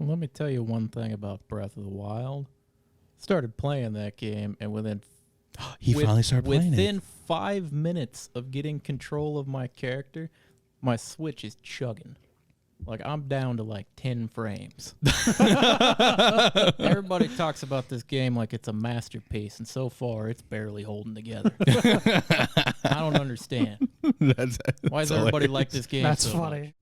Well, let me tell you one thing about Breath of the Wild. Started playing that game, and finally started playing it. Within 5 minutes of getting control of my character, my Switch is chugging. Like, I'm down to like 10 frames. Everybody talks about this game like it's a masterpiece, and so far it's barely holding together. I don't understand. Why does everybody like this game That's so funny. much?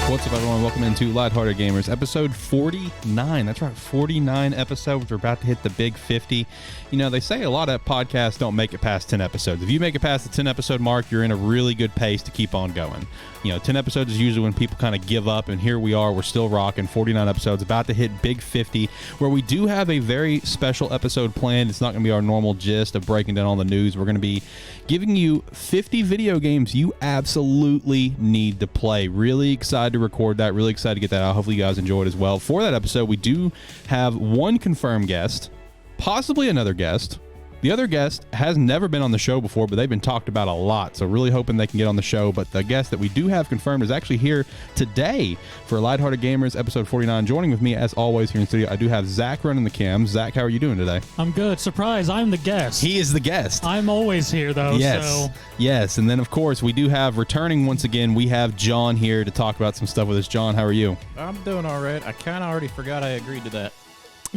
What's up, everyone? Welcome into Lighthearted Gamers, episode 49. That's right, 49 episodes. We're about to hit the big 50. You know, they say a lot of podcasts don't make it past 10 episodes. If you make it past the 10 episode mark, you're in a really good pace to keep on going. You know, 10 episodes is usually when people kind of give up, and here we are. We're still rocking 49 episodes, about to hit big 50, where we do have a very special episode planned. It's not going to be our normal gist of breaking down all the news. We're going to be giving you 50 video games you absolutely need to play. Really excited to record that. Really excited to get that out. Hopefully you guys enjoy it as well. For that episode, we do have one confirmed guest, possibly another guest. The other guest has never been on the show before, but they've been talked about a lot, so really hoping they can get on the show. But the guest that we do have confirmed is actually here today for Lighthearted Gamers, episode 49. Joining with me, as always, here in the studio, I do have Zach running the cams. Zach, how are you doing today? I'm good. Surprise, I'm the guest. He is the guest. I'm always here, though. Yes. So. Yes. And then, of course, we do have, returning once again, we have John here to talk about some stuff with us. John, how are you? I'm doing all right. I kind of already forgot I agreed to that.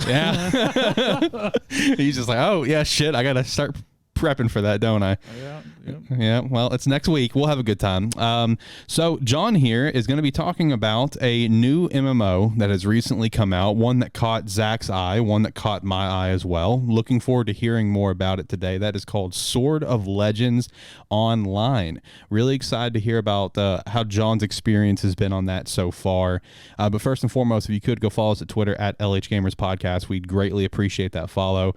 Yeah. He's just like, oh, yeah, shit, I got to start prepping for that, don't I? Yeah, well, it's next week. We'll have a good time. So John here is going to be talking about a new MMO that has recently come out, one that caught Zach's eye, one that caught my eye as well. Looking forward to hearing more about it today. That is called Sword of Legends Online. Really excited to hear about how John's experience has been on that so far. But first and foremost, if you could go follow us at Twitter at LH Gamers Podcast, we'd greatly appreciate that follow.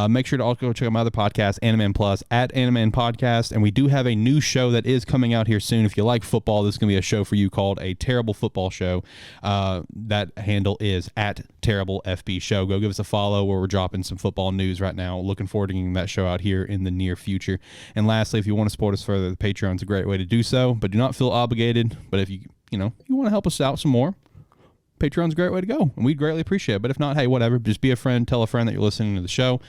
Make sure to also go check out my other podcast, Anime Plus, at Anime Podcast. And we do have a new show that is coming out here soon. If you like football, this is going to be a show for you called A Terrible Football Show. That handle is at Terrible FB Show. Go give us a follow where we're dropping some football news right now. Looking forward to getting that show out here in the near future. And lastly, if you want to support us further, the Patreon's a great way to do so, but do not feel obligated. But if you want to help us out some more, Patreon's a great way to go, and we'd greatly appreciate it. But if not, hey, whatever. Just be a friend. Tell a friend that you're listening to the show.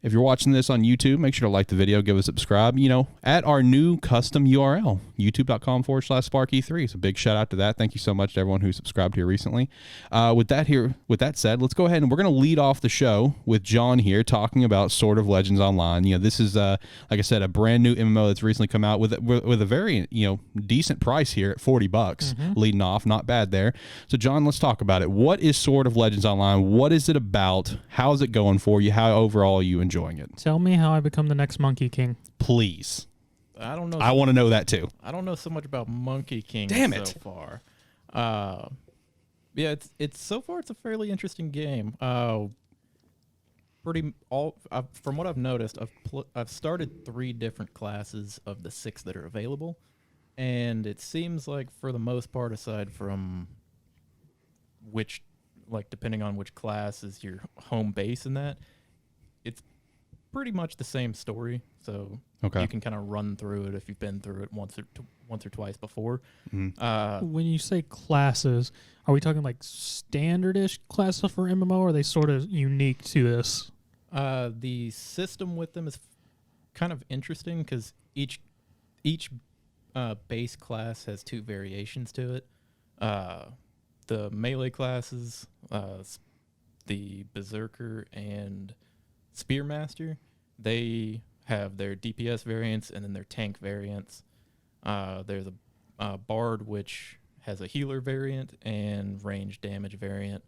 If you're watching this on YouTube, make sure to like the video, give us a subscribe, at our new custom URL, youtube.com/SparkE3. So big shout out to that. Thank you so much to everyone who subscribed here recently. With that said, let's go ahead and we're going to lead off the show with John here talking about Sword of Legends Online. This is, like I said, a brand new MMO that's recently come out with a very, decent price here at $40, leading off. Not bad there. So John, let's talk about it. What is Sword of Legends Online? What is it about? How's it going for you? How overall are you enjoying it? Tell me how I become the next Monkey King. Please. I don't know. I want to know that too. I don't know so much about Monkey King so far. It's so far it's a fairly interesting game. From what I've noticed, I've started 3 different classes of the 6 that are available, and it seems like for the most part, aside from depending on which class is your home base in that, it's pretty much the same story. So you can kind of run through it if you've been through it once or twice before. When you say classes, are we talking like standard-ish classes for MMO, or are they sort of unique to this? The system with them is kind of interesting because each base class has 2 variations to it. The melee classes, the Berserker and Spearmaster, they have their DPS variants and then their tank variants. There's a Bard, which has a healer variant and range damage variant.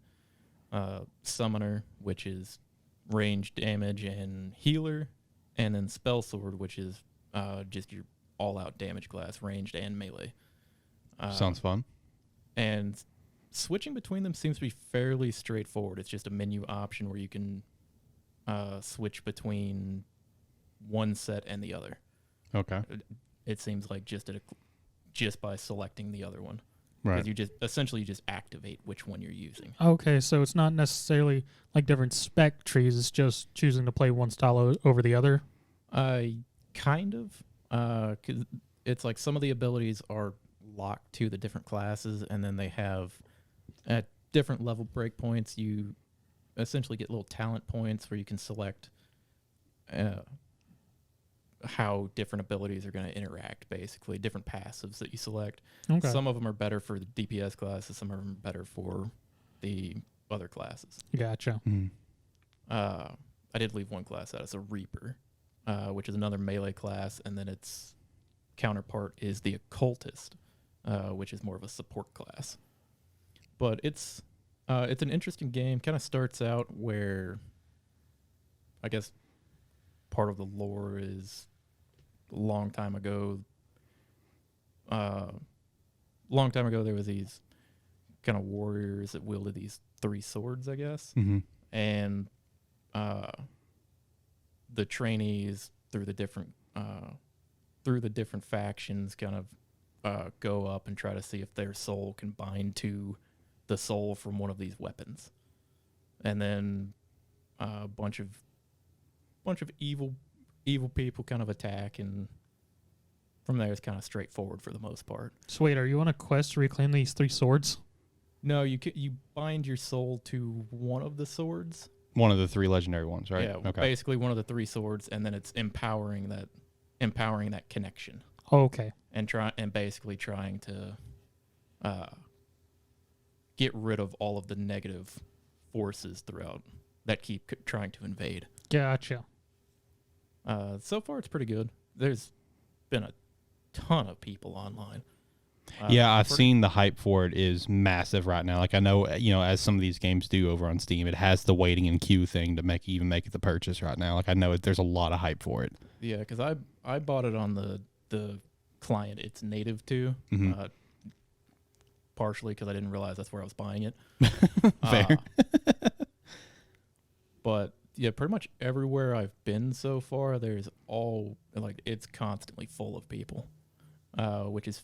Summoner, which is range damage and healer. And then Spell Sword, which is just your all-out damage class, ranged and melee. Sounds fun. And switching between them seems to be fairly straightforward. It's just a menu option where you can switch between one set and the other. Okay. It seems like just by selecting the other one. Right. Because you just activate which one you're using. Okay, so it's not necessarily like different spec trees. It's just choosing to play one style over the other. Kind of. 'Cause it's like some of the abilities are locked to the different classes, and then they have at different level breakpoints. You essentially get little talent points where you can select how different abilities are going to interact, basically different passives that you select. Okay. Some of them are better for the DPS classes, some of them are better for the other classes. Gotcha. Mhm. I did leave one class out. It's a Reaper, which is another melee class, and then its counterpart is the Occultist, which is more of a support class. But it's an interesting game. Kind of starts out where, I guess, part of the lore is a long time ago. There was these kind of warriors that wielded these 3 swords, I guess, Mhm. and the trainees through the different factions kind of go up and try to see if their soul can bind to the soul from one of these weapons, and then a bunch of evil people kind of attack, and from there it's kind of straightforward for the most part. So wait, are you on a quest to reclaim these 3 swords? No, you bind your soul to one of the swords. One of the 3 legendary ones, right? Yeah, basically one of the 3 swords, and then it's empowering that connection, Okay. and basically trying to get rid of all of the negative forces throughout that keep trying to invade. Gotcha. So far it's pretty good. There's been a ton of people online. Yeah, I've seen the hype for it is massive right now. Like I know, as some of these games do over on Steam, it has the waiting and queue thing to make it the purchase right now. Like I know there's a lot of hype for it. Yeah, because I bought it on the client it's native to, partially because I didn't realize that's where I was buying it. Fair. But yeah, pretty much everywhere I've been so far, there's it's constantly full of people, which is,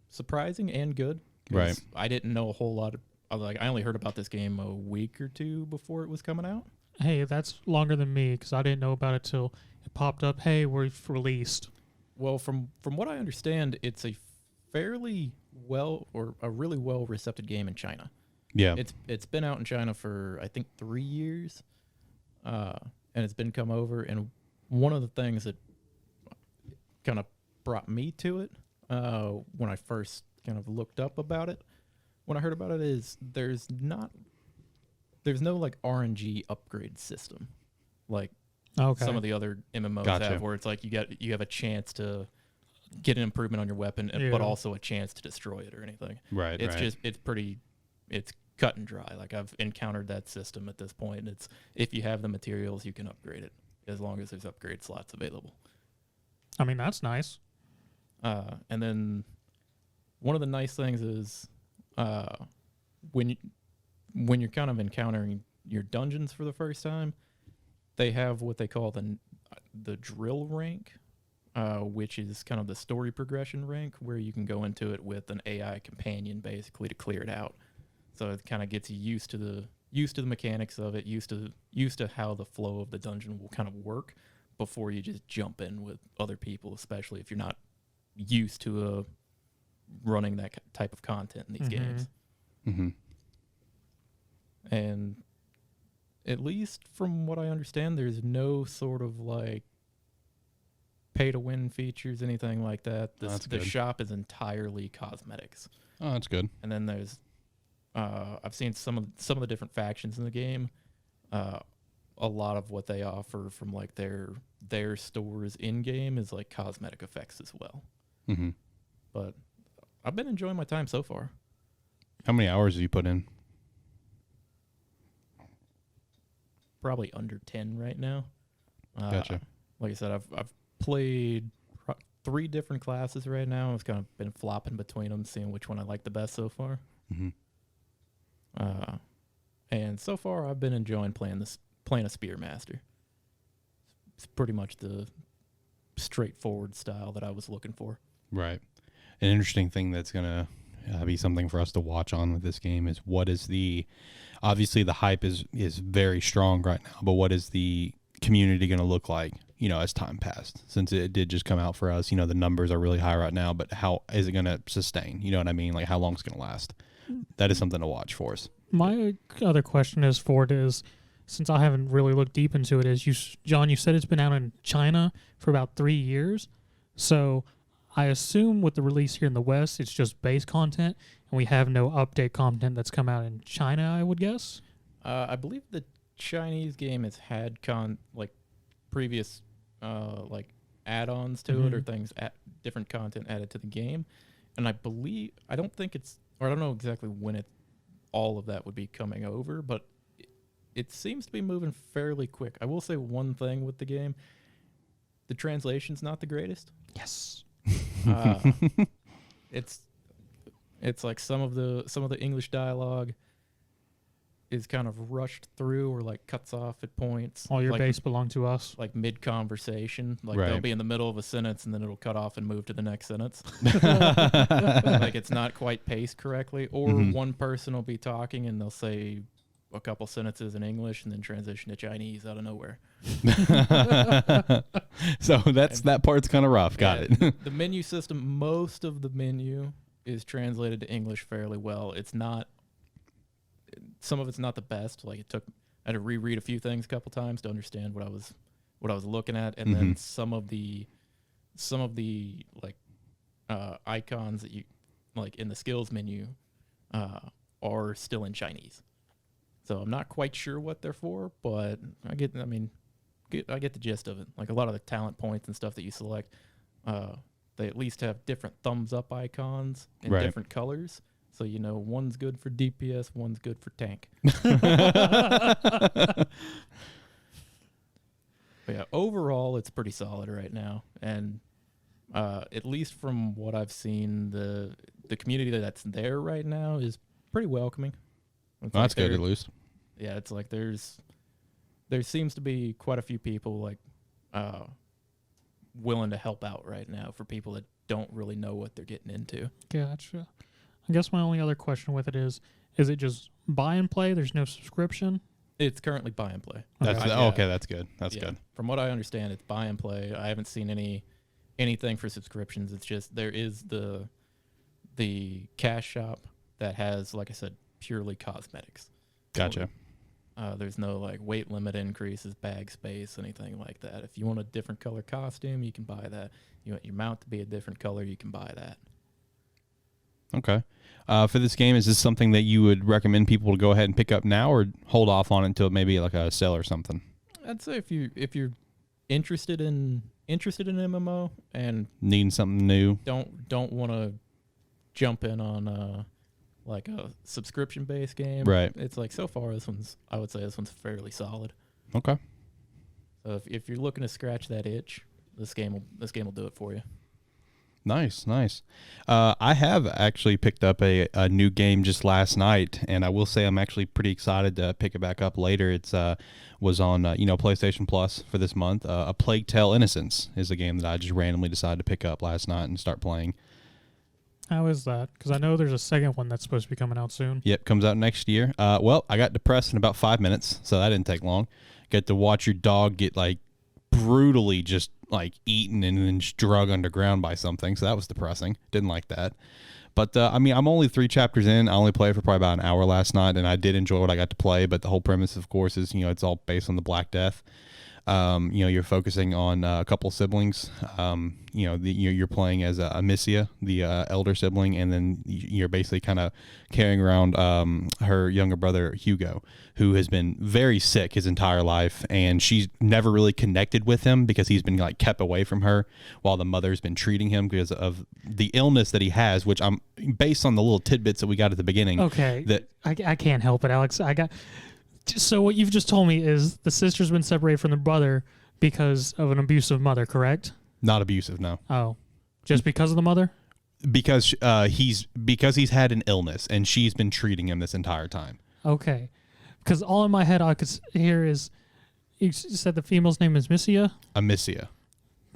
surprising and good. Right. I didn't know a whole lot. I only heard about this game a week or 2 before it was coming out. Hey, that's longer than me because I didn't know about it till it popped up. Hey, we've released. Well, from what I understand, it's a fairly a really well receptive game in China. Yeah. It's been out in China for I think 3 years, and it's been come over. And one of the things that kind of brought me to it when I first kind of looked up about it, when I heard about it, is there's no like RNG upgrade system like some of the other MMOs have, where it's like you have a chance to get an improvement on your weapon, but also a chance to destroy it or anything. Right. It's cut and dry. Like I've encountered that system at this point. It's if you have the materials, you can upgrade it as long as there's upgrade slots available. That's nice. And then one of the nice things is when you're kind of encountering your dungeons for the first time, they have what they call the drill rank, which is kind of the story progression rank, where you can go into it with an AI companion basically to clear it out. So it kind of gets you used to the mechanics of it, used to how the flow of the dungeon will kind of work before you just jump in with other people, especially if you're not used to running that type of content in these games. Mm-hmm. And at least from what I understand, there's no sort of like pay to win features, anything like that. The shop is entirely cosmetics. Oh, that's good. And then there's I've seen some of the different factions in the game. A lot of what they offer from like their stores in game is like cosmetic effects as well. Mm-hmm. But I've been enjoying my time so far. How many hours have you put in? Probably under 10 right now. Gotcha. Like I said, I've played 3 different classes right now. I've kind of been flopping between them, seeing which one I like the best so far. Mm-hmm. And so far, I've been enjoying playing a Spearmaster. It's pretty much the straightforward style that I was looking for. Right. an interesting thing that's gonna be something for us to watch on with this game is what is obviously the hype is very strong right now, but what is the community going to look like, as time passed, since it did just come out for us. The numbers are really high right now, but how is it going to sustain? You know what I mean? Like, how long it's going to last? That is something to watch for us. My other question is since I haven't really looked deep into it, is John, you said it's been out in China for about 3 years. So I assume with the release here in the West, it's just base content, and we have no update content that's come out in China, I would guess. I believe the Chinese game has had previous add-ons to it, or things, different content added to the game, and I don't know exactly when all of that would be coming over, but it seems to be moving fairly quick. I will say one thing with the game: the translation's not the greatest. Yes. It's like some of the English dialogue is kind of rushed through or cuts off at points. All your base belong to us. Like mid conversation, Right. They'll be in the middle of a sentence and then it'll cut off and move to the next sentence. It's not quite paced correctly, or one person will be talking and they'll say a couple sentences in English and then transition to Chinese out of nowhere. So that part's kind of rough. Got it. The menu system, most of the menu is translated to English fairly well. Some of it's not the best. I had to reread a few things a couple times to understand what I was looking at, and then some of the icons that you in the skills menu are still in Chinese. So I'm not quite sure what they're for, but I get the gist of it. A lot of the talent points and stuff that you select, they at least have different thumbs up icons in different colors. So one's good for DPS, one's good for tank. But yeah, overall it's pretty solid right now, and at least from what I've seen, the community that's there right now is pretty welcoming. That's good, at least. Yeah, it's there seems to be quite a few people willing to help out right now for people that don't really know what they're getting into. Gotcha. I guess my only other question with it is it just buy and play? There's no subscription? It's currently buy and play. Okay, that's good. That's good. From what I understand, it's buy and play. I haven't seen anything for subscriptions. It's just there is the cash shop that has, like I said, purely cosmetics. Gotcha. There's no weight limit increases, bag space, anything like that. If you want a different color costume, you can buy that. You want your mount to be a different color, you can buy that. Okay. For this game, is this something that you would recommend people to go ahead and pick up now, or hold off on it until maybe a sale or something? I'd say if you're interested in MMO and needing something new, don't want to jump in on a subscription based game, right? It's so far I would say this one's fairly solid. Okay. So if you're looking to scratch that itch, this game will do it for you. Nice. I have actually picked up a new game just last night, and I will say I'm actually pretty excited to pick it back up later. It's was on PlayStation Plus for this month. A Plague Tale: Innocence is a game that I just randomly decided to pick up last night and start playing. How is that? Because I know there's a second one that's supposed to be coming out soon. Yep, comes out next year. Well, I got depressed in about 5 minutes, so that didn't take long. Get to watch your dog get brutally just eaten and then drug underground by something, so that was depressing. Didn't like that. But I'm only 3 chapters in. I only played for probably about an hour last night, and I did enjoy what I got to play. But the whole premise, of course, is it's all based on the Black Death. You're focusing on a couple siblings. You're playing as Amicia, the elder sibling, and then you're basically kind of carrying around her younger brother Hugo, who has been very sick his entire life, and she's never really connected with him because he's been kept away from her while the mother's been treating him because of the illness that he has, which I'm based on the little tidbits that we got at the beginning. Okay, that I can't help it, Alex. So what you've just told me is the sister's been separated from the brother because of an abusive mother, correct? Not abusive, no. Oh, just because of the mother? Because he's had an illness and she's been treating him this entire time. Okay, because all in my head I could hear is you said the female's name is Missia. Amicia.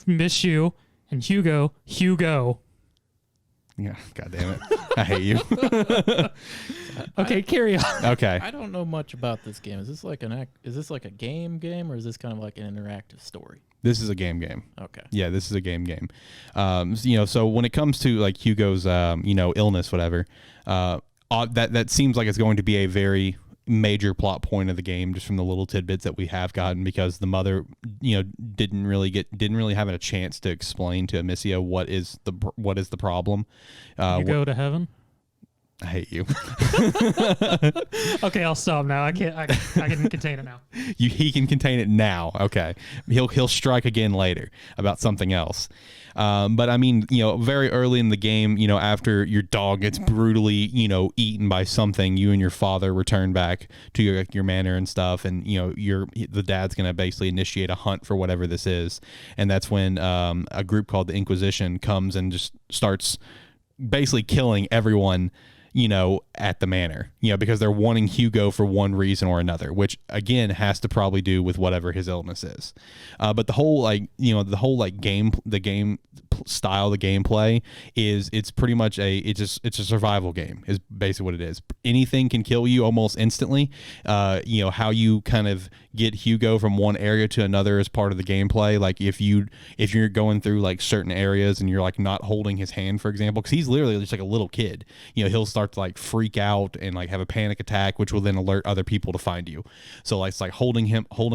Miss you and Hugo. Yeah, God damn it. I hate you. Okay, carry on. Okay. I don't know much about this game. Is this like a game, or is this kind of like an interactive story? This is a game. Okay. Yeah, this is a game. So when it comes to like Hugo's, illness, whatever, that seems like it's going to be a very major plot point of the game, just from the little tidbits that we have gotten, because the mother, didn't really have a chance to explain to Amicia what is the problem. You go to heaven. I hate you. Okay, I'll stop now. I can contain it now. He can contain it now. Okay, he'll strike again later about something else. But I mean, very early in the game, after your dog gets brutally, eaten by something, you and your father return back to your manor and stuff, and the dad's gonna basically initiate a hunt for whatever this is, and that's when a group called the Inquisition comes and just starts basically killing everyone at the manor, because they're wanting Hugo for one reason or another, which again has to probably do with whatever his illness is. But the whole game style, the gameplay it's pretty much it's a survival game is basically what it is. Anything can kill you almost instantly. How you kind of get Hugo from one area to another is part of the gameplay. Like if you're going through like certain areas and you're like not holding his hand, for example, because he's literally just like a little kid, he'll start to like freak out and like have a panic attack, which will then alert other people to find you. So like it's like holding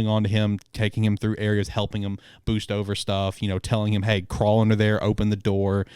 on to him, taking him through areas, helping him boost over stuff, telling him, hey, crawl under there, open the door,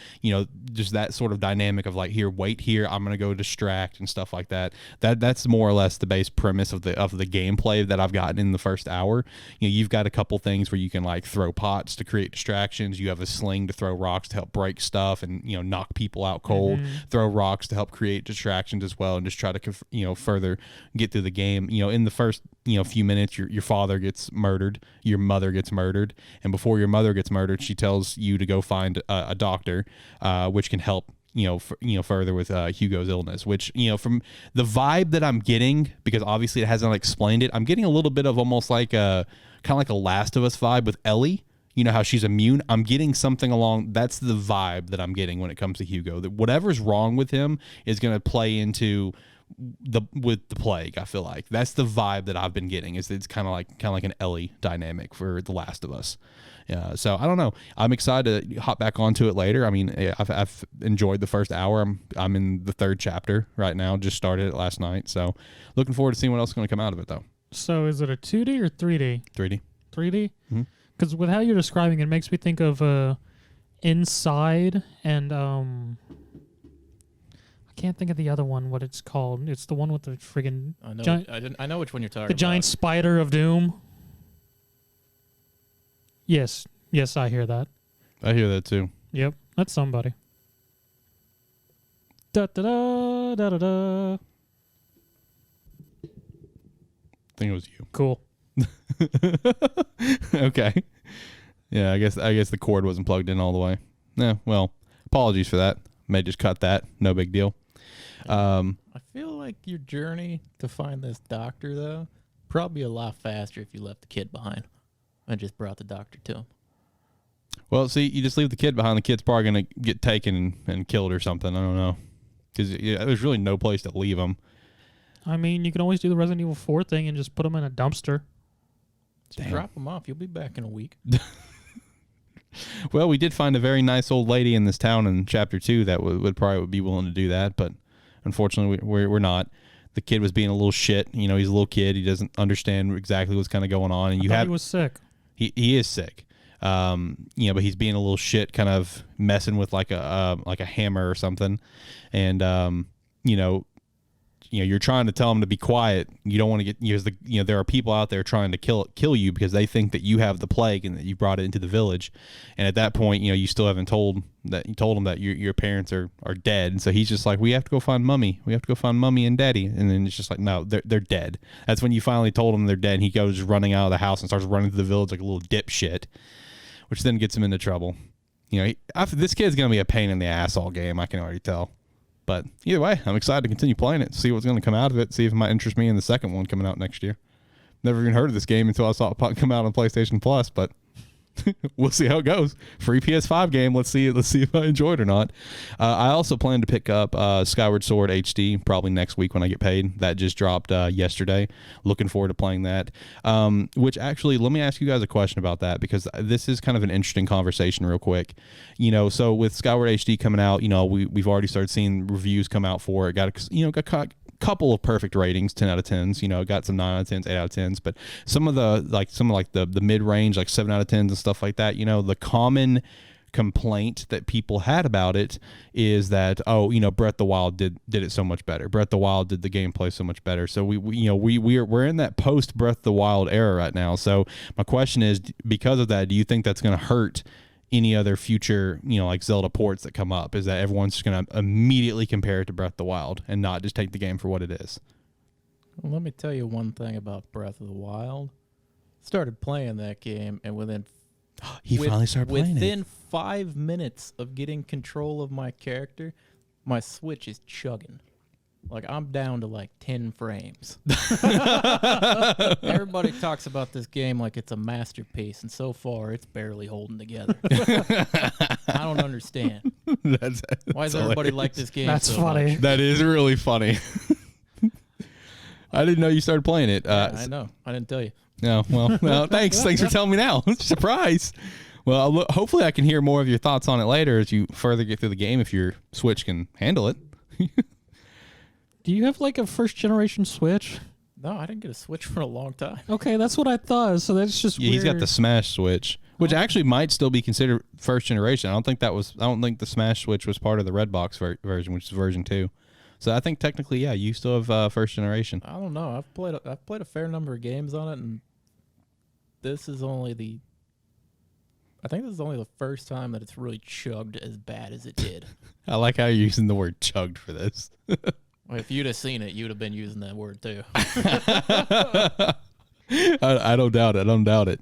just that sort of dynamic of like, here, wait here, I'm gonna go distract and stuff like that. That's more or less the base premise of the gameplay that I've gotten in the first hour. You've got a couple things where you can like throw pots to create distractions. You have a sling to throw rocks to help break stuff and knock people out cold. Throw rocks to help create distractions as well, and just try to further get through the game. In the first few minutes, your father gets murdered, your mother gets murdered, and before your mother gets murdered, she tells you to go find a doctor, which can help further with Hugo's illness, which from the vibe that I'm getting, because obviously it hasn't explained it, I'm getting a little bit of almost like a kind of like a Last of Us vibe with Ellie. How she's immune. I'm getting something along. That's the vibe that I'm getting when it comes to Hugo. That whatever's wrong with him is going to play into with the plague. I feel like that's the vibe that I've been getting. It's kind of like an Ellie dynamic for The Last of Us. Yeah. So I don't know. I'm excited to hop back onto it later. I mean, I've enjoyed the first hour. I'm in the third chapter right now. Just started it last night. So looking forward to seeing what else is going to come out of it though. So is it a 2D or 3D? 3D. 3D. Mm-hmm. Because with how you're describing it, makes me think of Inside and I can't think of the other one. What it's called? It's the one with the friggin' I know which one you're talking about. The giant spider of doom. Yes, I hear that. I hear that too. Yep, that's somebody. Da da da da da da. I think it was you. Cool. Okay. Yeah, I guess the cord wasn't plugged in all the way. Yeah, well, apologies for that. May just cut that. No big deal. I feel like your journey to find this doctor, though, probably a lot faster if you left the kid behind and just brought the doctor to him. Well, see, you just leave the kid behind. The kid's probably going to get taken and killed or something. I don't know. Because there's really no place to leave him. I mean, you can always do the Resident Evil 4 thing and just put him in a dumpster. Just drop him off. You'll be back in a week. Well, we did find a very nice old lady in this town in Chapter 2 that would probably be willing to do that, but unfortunately we're not. The kid was being a little shit. He's a little kid. He doesn't understand exactly what's kind of going on. And he was sick. He is sick. But he's being a little shit, kind of messing with like a hammer or something, and you're trying to tell him to be quiet. You don't want to get there are people out there trying to kill you because they think that you have the plague and that you brought it into the village. And at that point, you still haven't told him that your parents are dead. And so he's just like, we have to go find Mummy. We have to go find Mummy and Daddy. And then it's just like, no, they're dead. That's when you finally told him they're dead. And he goes running out of the house and starts running through the village like a little dipshit, which then gets him into trouble. This kid's gonna be a pain in the ass all game. I can already tell. But either way, I'm excited to continue playing it, see what's going to come out of it, see if it might interest me in the second one coming out next year. Never even heard of this game until I saw it come out on PlayStation Plus, but we'll see how it goes. Free PS5 game. Let's see if I enjoy it or not. I also plan to pick up Skyward Sword HD probably next week when I get paid. That just dropped yesterday. Looking forward to playing that. Which actually, let me ask you guys a question about that, because this is kind of an interesting conversation real quick. So with Skyward HD coming out, we've already started seeing reviews come out for it. Got couple of perfect ratings, 10 out of 10s, got some 9 out of 10s, 8 out of 10s, but some of the mid-range, like 7 out of 10s and stuff like that, the common complaint that people had about it is that, Breath of the Wild did it so much better. Breath of the Wild did the gameplay so much better. So we're in that post Breath of the Wild era right now. So my question is, because of that, do you think that's going to hurt any other future, like Zelda ports that come up? Is that everyone's just going to immediately compare it to Breath of the Wild and not just take the game for what it is? Well, let me tell you one thing about Breath of the Wild. Started playing that game, and finally started playing within 5 minutes of getting control of my character, my Switch is chugging. Like, I'm down to like 10 frames. Everybody talks about this game like it's a masterpiece, and so far it's barely holding together. I don't understand. Why does everybody like this game That's so funny. much? That is really funny. I didn't know you started playing it. Yeah, I know. I didn't tell you. No, well, thanks for telling me now. Surprise. Well, hopefully I can hear more of your thoughts on it later as you further get through the game, if your Switch can handle it. Do you have like a first generation Switch? No, I didn't get a Switch for a long time. Okay, that's what I thought. So that's just Yeah, weird. he's got the Smash Switch, which actually might still be considered first generation. I don't think the Smash Switch was part of the Redbox version, which is version 2. So I think technically, yeah, you still have first generation. I don't know. I've played a fair number of games on it, and this is only the first time that it's really chugged as bad as it did. I like how you're using the word chugged for this. Well, if you'd have seen it, you'd have been using that word too. I don't doubt it.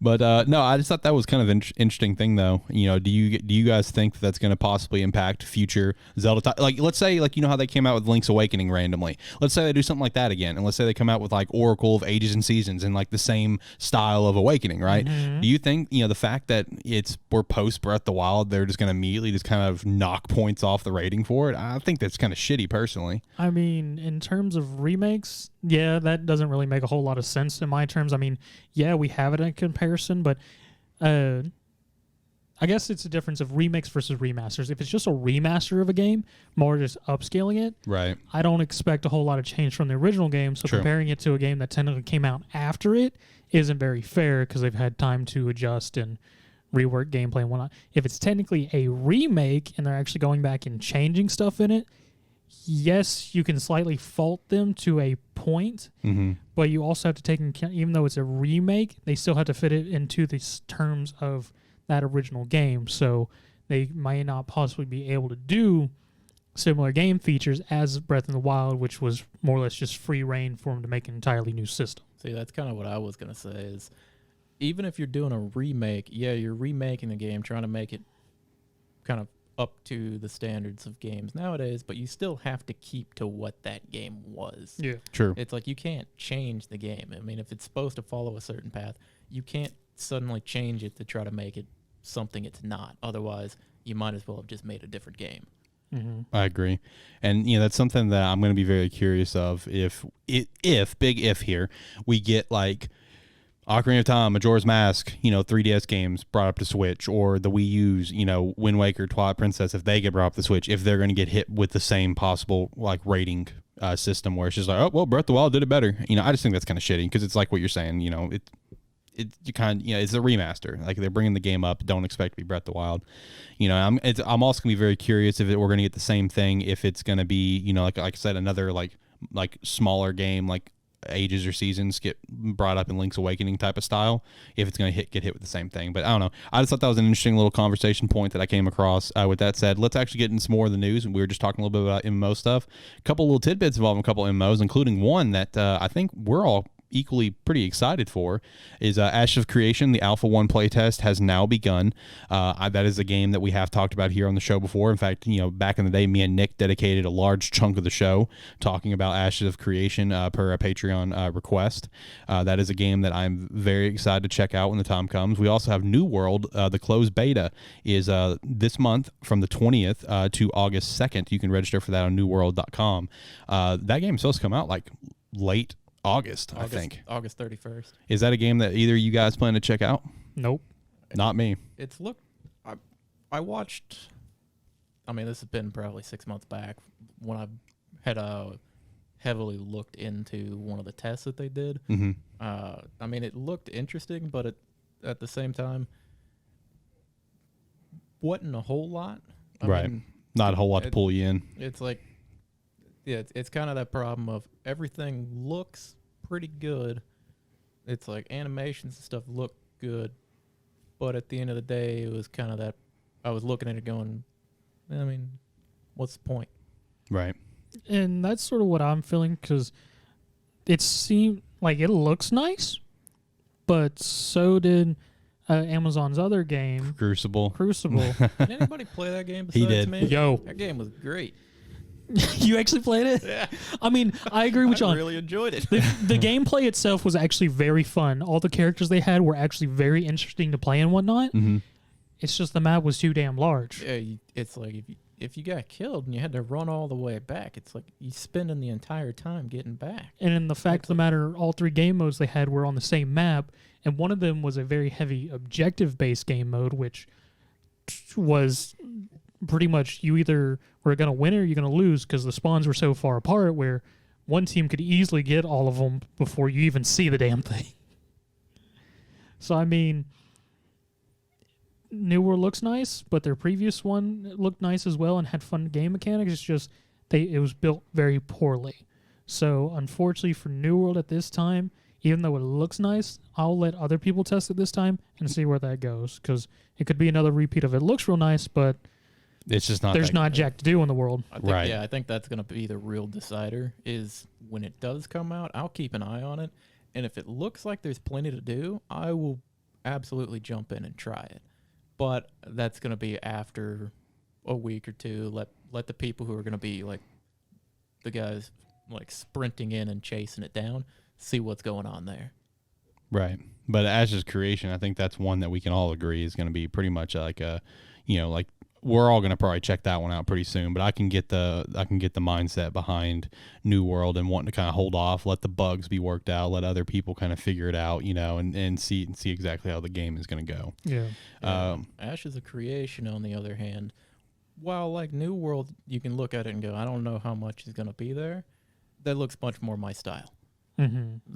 But no, I just thought that was kind of an interesting thing, though. Do you guys think that that's going to possibly impact future Zelda? Like, let's say, like, how they came out with Link's Awakening randomly. Let's say they do something like that again, and let's say they come out with like Oracle of Ages and Seasons and like the same style of Awakening, right? Mm-hmm. Do you think the fact that we're post Breath of the Wild, they're just going to immediately just kind of knock points off the rating for it? I think that's kind of shitty, personally. I mean, in terms of remakes, yeah, that doesn't really make a whole lot of sense in my terms. I mean, yeah, we have it in comparison, but I guess it's a difference of remakes versus remasters. If it's just a remaster of a game, more just upscaling it, Right. I don't expect a whole lot of change from the original game. So True. Comparing it to a game that technically came out after it isn't very fair because they've had time to adjust and rework gameplay and whatnot. If it's technically a remake and they're actually going back and changing stuff in it, yes, you can slightly fault them to a point, Mm-hmm. but you also have to take into account, even though it's a remake, they still have to fit it into the terms of that original game. So they might not possibly be able to do similar game features as Breath of the Wild, which was more or less just free reign for them to make an entirely new system. See, that's kind of what I was going to say is, even if you're doing a remake, yeah, you're remaking the game, trying to make it kind of up to the standards of games nowadays, but you still have to keep to what that game was. Yeah. True. It's like you can't change the game. I mean, if it's supposed to follow a certain path, you can't suddenly change it to try to make it something it's not. Otherwise, you might as well have just made a different game. Mm-hmm. I agree. And, that's something that I'm going to be very curious of if big if here, we get like Ocarina of Time, Majora's Mask, 3DS games brought up to Switch, or the Wii U's, Wind Waker, Twilight Princess, if they get brought up to Switch, if they're going to get hit with the same possible like rating system where it's just like, oh, well, Breath of the Wild did it better. I just think that's kind of shitty because it's like what you're saying, it's a remaster. Like, they're bringing the game up. Don't expect to be Breath of the Wild. I'm also gonna be very curious if we're gonna get the same thing. If it's gonna be, like I said, another like smaller game like Ages or Seasons get brought up in Link's Awakening type of style. If it's gonna get hit with the same thing, but I don't know. I just thought that was an interesting little conversation point that I came across. With that said, let's actually get into some more of the news. We were just talking a little bit about MMO stuff. A couple little tidbits involving a couple MMOs, including one that I think we're all equally pretty excited for is Ashes of Creation. The Alpha 1 playtest has now begun. That is a game that we have talked about here on the show before. In fact, back in the day, me and Nick dedicated a large chunk of the show talking about Ashes of Creation per a Patreon request. That is a game that I'm very excited to check out when the time comes. We also have New World. The closed beta is this month from the 20th to August 2nd. You can register for that on newworld.com. That game is supposed to come out like late August, I think. August 31st. Is that a game that either of you guys plan to check out? Nope. Not me. I watched, this has been probably 6 months back when I had heavily looked into one of the tests that they did. Mm-hmm. It looked interesting, but at the same time, wasn't a whole lot. Right. Not a whole lot to pull you in. It's like, yeah, it's kind of that problem of everything looks pretty good. It's like animations and stuff look good, but at the end of the day, it was kind of that I was looking at it going, what's the point? Right. And that's sort of what I'm feeling, because it seemed like it looks nice, but so did Amazon's other game, Crucible. Did anybody play that game besides He did. me? Yo. That game was great. You actually played it? Yeah. I agree with John. I really enjoyed it. The gameplay itself was actually very fun. All the characters they had were actually very interesting to play and whatnot. Mm-hmm. It's just the map was too damn large. Yeah, it's like if you got killed and you had to run all the way back, it's like you spending the entire time getting back. And in the fact of the matter, all three game modes they had were on the same map, and one of them was a very heavy objective-based game mode, which was pretty much you either were going to win or you're going to lose, because the spawns were so far apart where one team could easily get all of them before you even see the damn thing. So, New World looks nice, but their previous one looked nice as well and had fun game mechanics. It's just it was built very poorly. So, unfortunately for New World at this time, even though it looks nice, I'll let other people test it this time and see where that goes, because it could be another repeat of it looks real nice, but it's just not. There's not jack to do in the world. I think that's going to be the real decider. Is when it does come out, I'll keep an eye on it, and if it looks like there's plenty to do, I will absolutely jump in and try it. But that's going to be after a week or two. Let the people who are going to be like the guys like sprinting in and chasing it down see what's going on there. Right. But Ashes Creation, I think that's one that we can all agree is going to be pretty much like a, like we're all going to probably check that one out pretty soon. But I can get the mindset behind New World and wanting to kind of hold off, let the bugs be worked out, let other people kind of figure it out, and see exactly how the game is going to go. Yeah. Ashes of Creation, on the other hand, while like New World, you can look at it and go, I don't know how much is going to be there. That looks much more my style. Mm-hmm.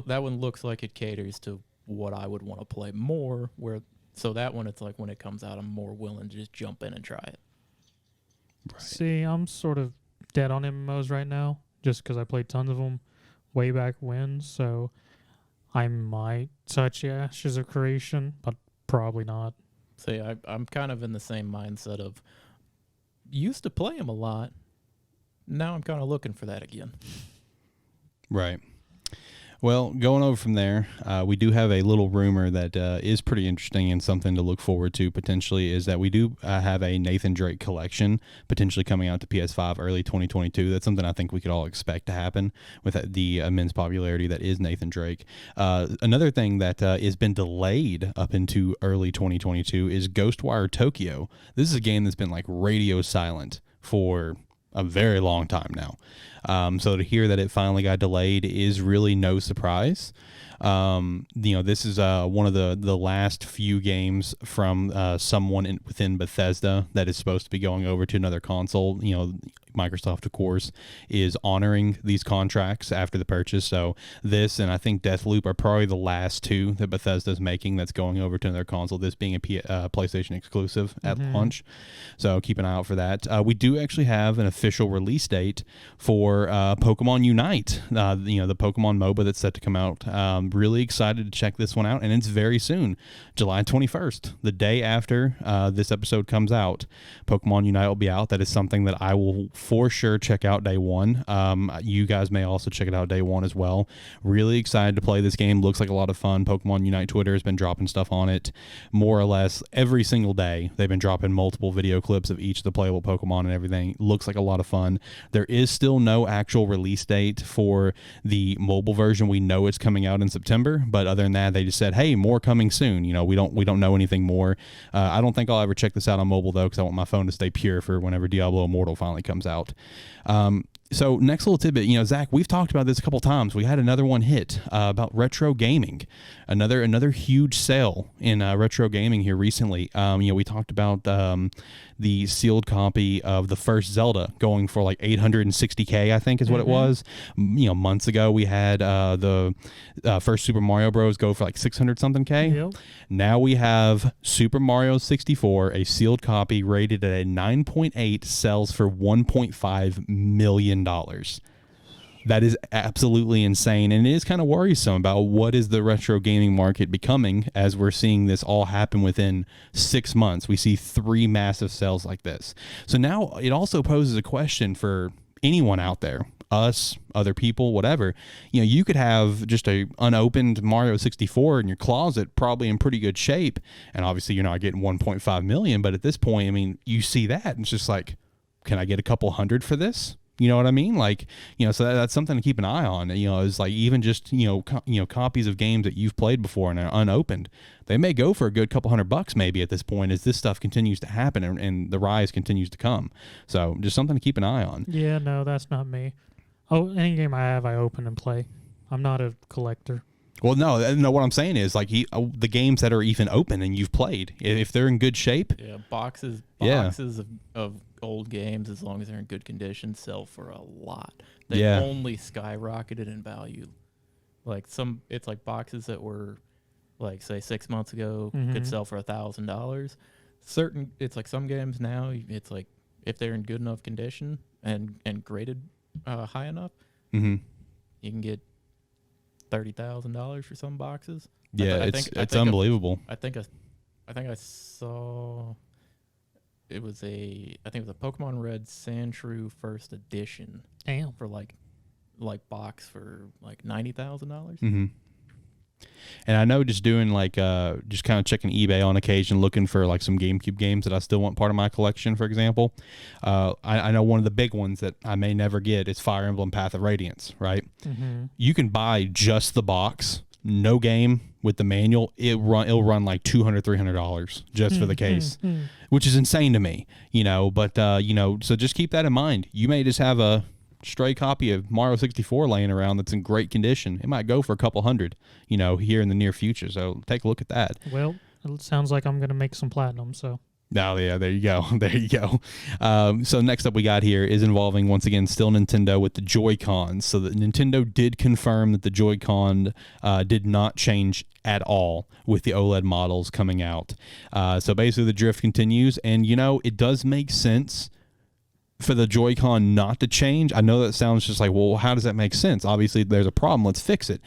That one looks like it caters to what I would want to play more. So that one, it's like when it comes out, I'm more willing to just jump in and try it. Right. See, I'm sort of dead on MMOs right now, just because I played tons of them way back when. So I might touch Ashes of Creation, but probably not. See, I'm kind of in the same mindset of used to play them a lot. Now I'm kind of looking for that again. Right. Well, going over from there, we do have a little rumor that is pretty interesting and something to look forward to potentially, is that we do have a Nathan Drake collection potentially coming out to PS5 early 2022. That's something I think we could all expect to happen with the immense popularity that is Nathan Drake. Another thing that has been delayed up into early 2022 is Ghostwire Tokyo. This is a game that's been like radio silent for a very long time now. So to hear that it finally got delayed is really no surprise. This is one of the last few games from someone within Bethesda that is supposed to be going over to another console. Microsoft, of course, is honoring these contracts after the purchase. So this and I think Deathloop are probably the last two that Bethesda's making that's going over to another console, this being a PlayStation exclusive at launch. So keep an eye out for that. We do actually have an official release date for Pokemon Unite, the Pokemon MOBA that's set to come out really excited to check this one out, and it's very soon, July 21st, the day after this episode comes out. Pokemon Unite will be out. That is something that I will for sure check out day one. You guys may also check it out day one as well. Really excited to play this game. Looks like a lot of fun. Pokemon Unite Twitter has been dropping stuff on it more or less every single day. They've been dropping multiple video clips of each of the playable Pokemon and everything. Looks like a lot of fun. There is still no actual release date for the mobile version. We know it's coming out in September, but other than that, they just said, hey, more coming soon. You know, we don't know anything more. I don't think I'll ever check this out on mobile though, because I want my phone to stay pure for whenever Diablo Immortal finally comes out. So next little tidbit, you know, Zach, we've talked about this a couple times. We had another one hit about retro gaming, another huge sale in retro gaming here recently. You know, we talked about the sealed copy of the first Zelda going for like $860K, I think is what it was. You know, months ago we had the first Super Mario Bros. Go for like 600 something K. Yep. Now we have Super Mario 64, a sealed copy rated at a 9.8, sells for $1.5 million. That is absolutely insane, and it is kind of worrisome about what is the retro gaming market becoming as we're seeing this all happen within 6 months. We see 3 massive sales like this. So now it also poses a question for anyone out there, us, other people, whatever. You know, you could have just a unopened Mario 64 in your closet, probably in pretty good shape, and obviously you're not getting 1.5 million, but at this point, I mean, you see that and it's just like, can I get a couple hundred for this? You know what I mean? Like, you know, so that's something to keep an eye on. You know, is like even just, you know, copies of games that you've played before and are unopened, they may go for a good couple $100 maybe at this point as this stuff continues to happen and the rise continues to come. So just something to keep an eye on. Yeah, no, that's not me. Oh, any game I have, I open and play. I'm not a collector. Well, no. What I'm saying is like the games that are even open and you've played, if they're in good shape. Yeah, boxes of old games, as long as they're in good condition, sell for a lot. They only skyrocketed in value. Like it's like boxes that were, like say 6 months ago, could sell for $1,000. It's like some games now, it's like if they're in good enough condition and graded high enough, you can get $30,000 for some boxes. Yeah, it's unbelievable. I think I saw it was a Pokemon Red Sandshrew first edition. Damn. For like box for like $90,000. And I know just doing like just kind of checking eBay on occasion, looking for like some GameCube games that I still want part of my collection, for example. I know one of the big ones that I may never get is Fire Emblem Path of Radiance, right? You can buy just the box, no game with the manual. It'll run like $200, $300 just for the case, which is insane to me, you know. But you know, so just keep that in mind. You may just have a stray copy of Mario 64 laying around that's in great condition. It might go for a couple hundred, you know, here in the near future. So take a look at that. Well, it sounds like I'm going to make some platinum, so. Oh, yeah, there you go. There you go. So next up we got here is involving, once again, still Nintendo with the Joy-Cons. So that Nintendo did confirm that the Joy-Con did not change at all with the OLED models coming out. So basically the drift continues, and, you know, it does make sense for the Joy-Con not to change. I know that sounds just like, well, how does that make sense? Obviously, there's a problem. Let's fix it.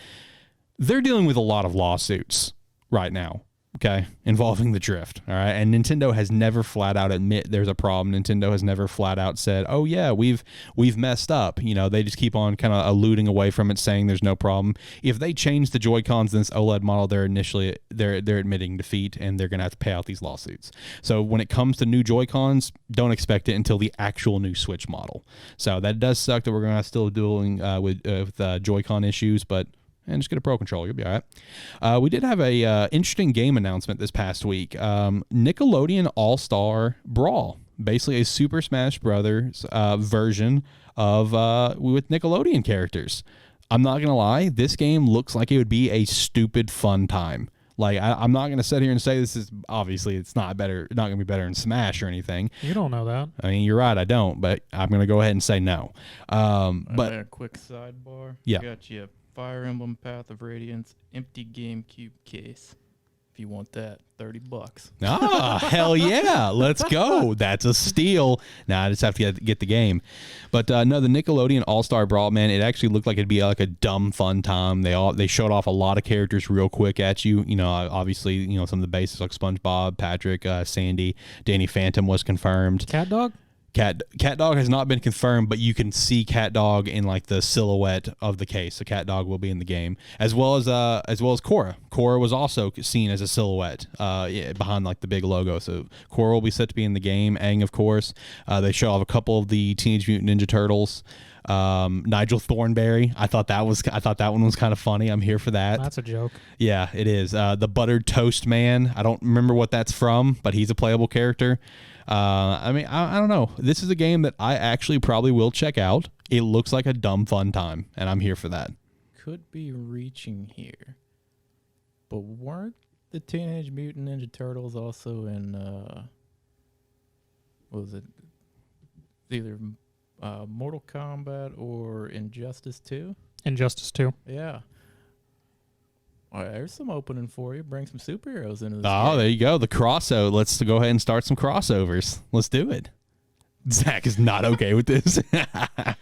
They're dealing with a lot of lawsuits right now, okay, involving the drift, all right? And Nintendo has never flat out admit there's a problem. Nintendo has never flat out said, oh, yeah, we've messed up. You know, they just keep on kind of alluding away from it, saying there's no problem. If they change the Joy-Cons in this OLED model, they're admitting defeat, and they're going to have to pay out these lawsuits. So when it comes to new Joy-Cons, don't expect it until the actual new Switch model. So that does suck that we're going to still dealing with Joy-Con issues, but and just get a Pro Controller. You'll be all right. We did have a interesting game announcement this past week. Nickelodeon All-Star Brawl. Basically a Super Smash Brothers version of with Nickelodeon characters. I'm not going to lie. This game looks like it would be a stupid fun time. Like, I'm not going to sit here and say this is, obviously, it's not going to be better than Smash or anything. You don't know that. I mean, you're right, I don't, but I'm going to go ahead and say no. But a quick sidebar. Yeah. Got you Fire Emblem Path of Radiance empty GameCube case. if you want that, $30. Ah, hell yeah. Let's go. That's a steal. Now I just have to get the game. But no, the Nickelodeon All-Star Brawl, man, it actually looked like it'd be like a dumb fun time. They showed off a lot of characters real quick at you. You know, obviously, you know, some of the basics like SpongeBob, Patrick, Sandy, Danny Phantom was confirmed. Cat Dog? Cat Dog has not been confirmed, but you can see Cat Dog in like the silhouette of the case. So Cat Dog will be in the game, as well as Korra. Korra was also seen as a silhouette behind like the big logo. So Korra will be set to be in the game. Aang, of course. They show off a couple of the Teenage Mutant Ninja Turtles. Nigel Thornberry. I thought that one was kind of funny. I'm here for that. That's a joke. Yeah, it is. The Buttered Toast Man. I don't remember what that's from, but he's a playable character. I mean, I don't know. This is a game that I actually probably will check out. It looks like a dumb fun time, and I'm here for that. Could be reaching here, but weren't the Teenage Mutant Ninja Turtles also in what was it? Either Mortal Kombat or Injustice 2? Injustice 2. Yeah. All right, there's some opening for you. Bring some superheroes into this Oh, game. there you go. The crossover. Let's go ahead and start some crossovers. Let's do it. Zach is not okay with this. All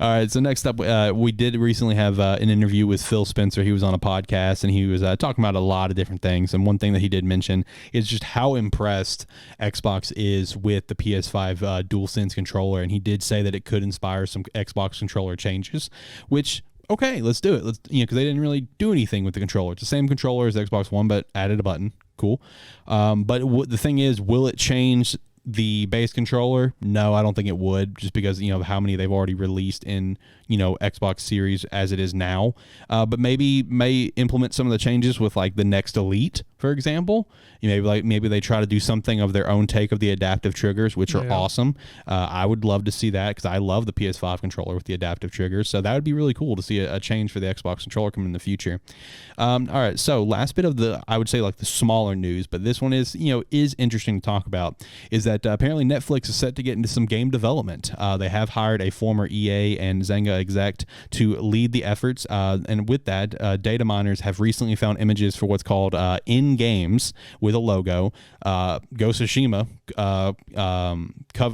right, so next up, we did recently have an interview with Phil Spencer. He was on a podcast, and he was talking about a lot of different things. And one thing that he did mention is just how impressed Xbox is with the PS5 DualSense controller. And he did say that it could inspire some Xbox controller changes, which... okay, let's do it. Because they didn't really do anything with the controller. It's the same controller as the Xbox One, but added a button. Cool. But the thing is, will it change the base controller? No, I don't think it would, just because, you know, how many they've already released in, you know, Xbox Series as it is now. But maybe may implement some of the changes with like the next Elite, for example. Maybe they try to do something of their own take of the adaptive triggers, which are awesome. I would love to see that, because I love the PS5 controller with the adaptive triggers. So that would be really cool to see a change for the Xbox controller coming in the future. All right, so last bit of I would say like the smaller news, but this one is interesting to talk about, is that apparently Netflix is set to get into some game development. They have hired a former EA and Zynga exec to lead the efforts, and with that, data miners have recently found images for what's called in-games with a logo. Ghost of Tsushima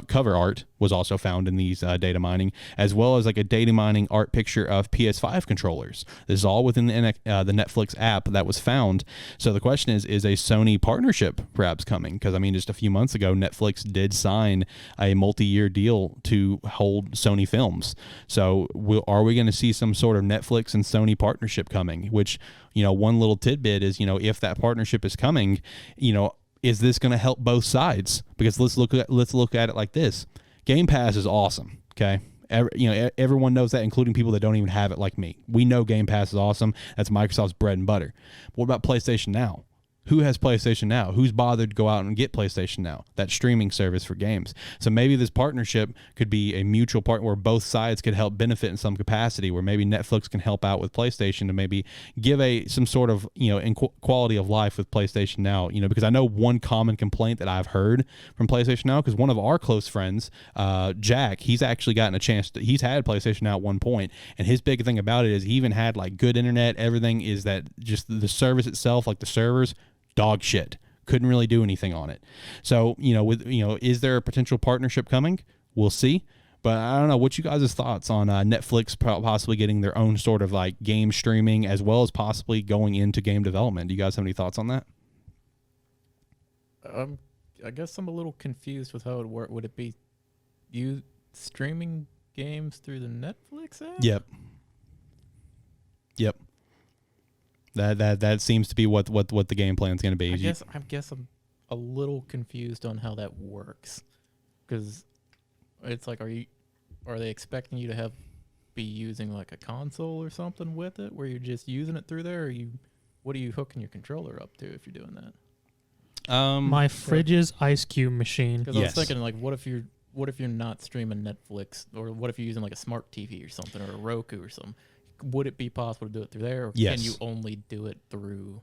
cover art was also found in these data mining, as well as like a data mining art picture of PS5 controllers. This is all within the Netflix app that was found. So the question is a Sony partnership perhaps coming? Because I mean, just a few months ago, Netflix did sign a multi-year deal to hold Sony films. So are we going to see some sort of Netflix and Sony partnership coming? Which, you know, one little tidbit is, you know, if that partnership is coming, you know, is this going to help both sides? Because let's look at it like this. Game Pass is awesome, okay? Everyone knows that, including people that don't even have it like me. We know Game Pass is awesome. That's Microsoft's bread and butter. But what about PlayStation Now? Who has PlayStation Now? Who's bothered to go out and get PlayStation Now? That streaming service for games. So maybe this partnership could be a mutual part where both sides could help benefit in some capacity, where maybe Netflix can help out with PlayStation to maybe give some sort of, you know, quality of life with PlayStation Now. You know, because I know one common complaint that I've heard from PlayStation Now, because one of our close friends, Jack, he's actually gotten a chance he's had PlayStation Now at one point, and his big thing about it is he even had like good internet. Everything is that just the service itself, like the servers, dog shit. Couldn't really do anything on it. So, is there a potential partnership coming? We'll see. But I don't know. What's you guys' thoughts on Netflix possibly getting their own sort of like game streaming, as well as possibly going into game development? Do you guys have any thoughts on that? I guess I'm a little confused with how it work. Would it be you streaming games through the Netflix app? Yep. That seems to be what the game plan is going to be. I guess I'm a little confused on how that works, because it's like, are they expecting you to be using like a console or something with it, where you're just using it through there, or what are you hooking your controller up to if you're doing that? My fridge's ice cube machine. Because I was thinking, like, what if you're not streaming Netflix, or what if you're using like a smart TV or something, or a Roku or something? Would it be possible to do it through there, or can you only do it through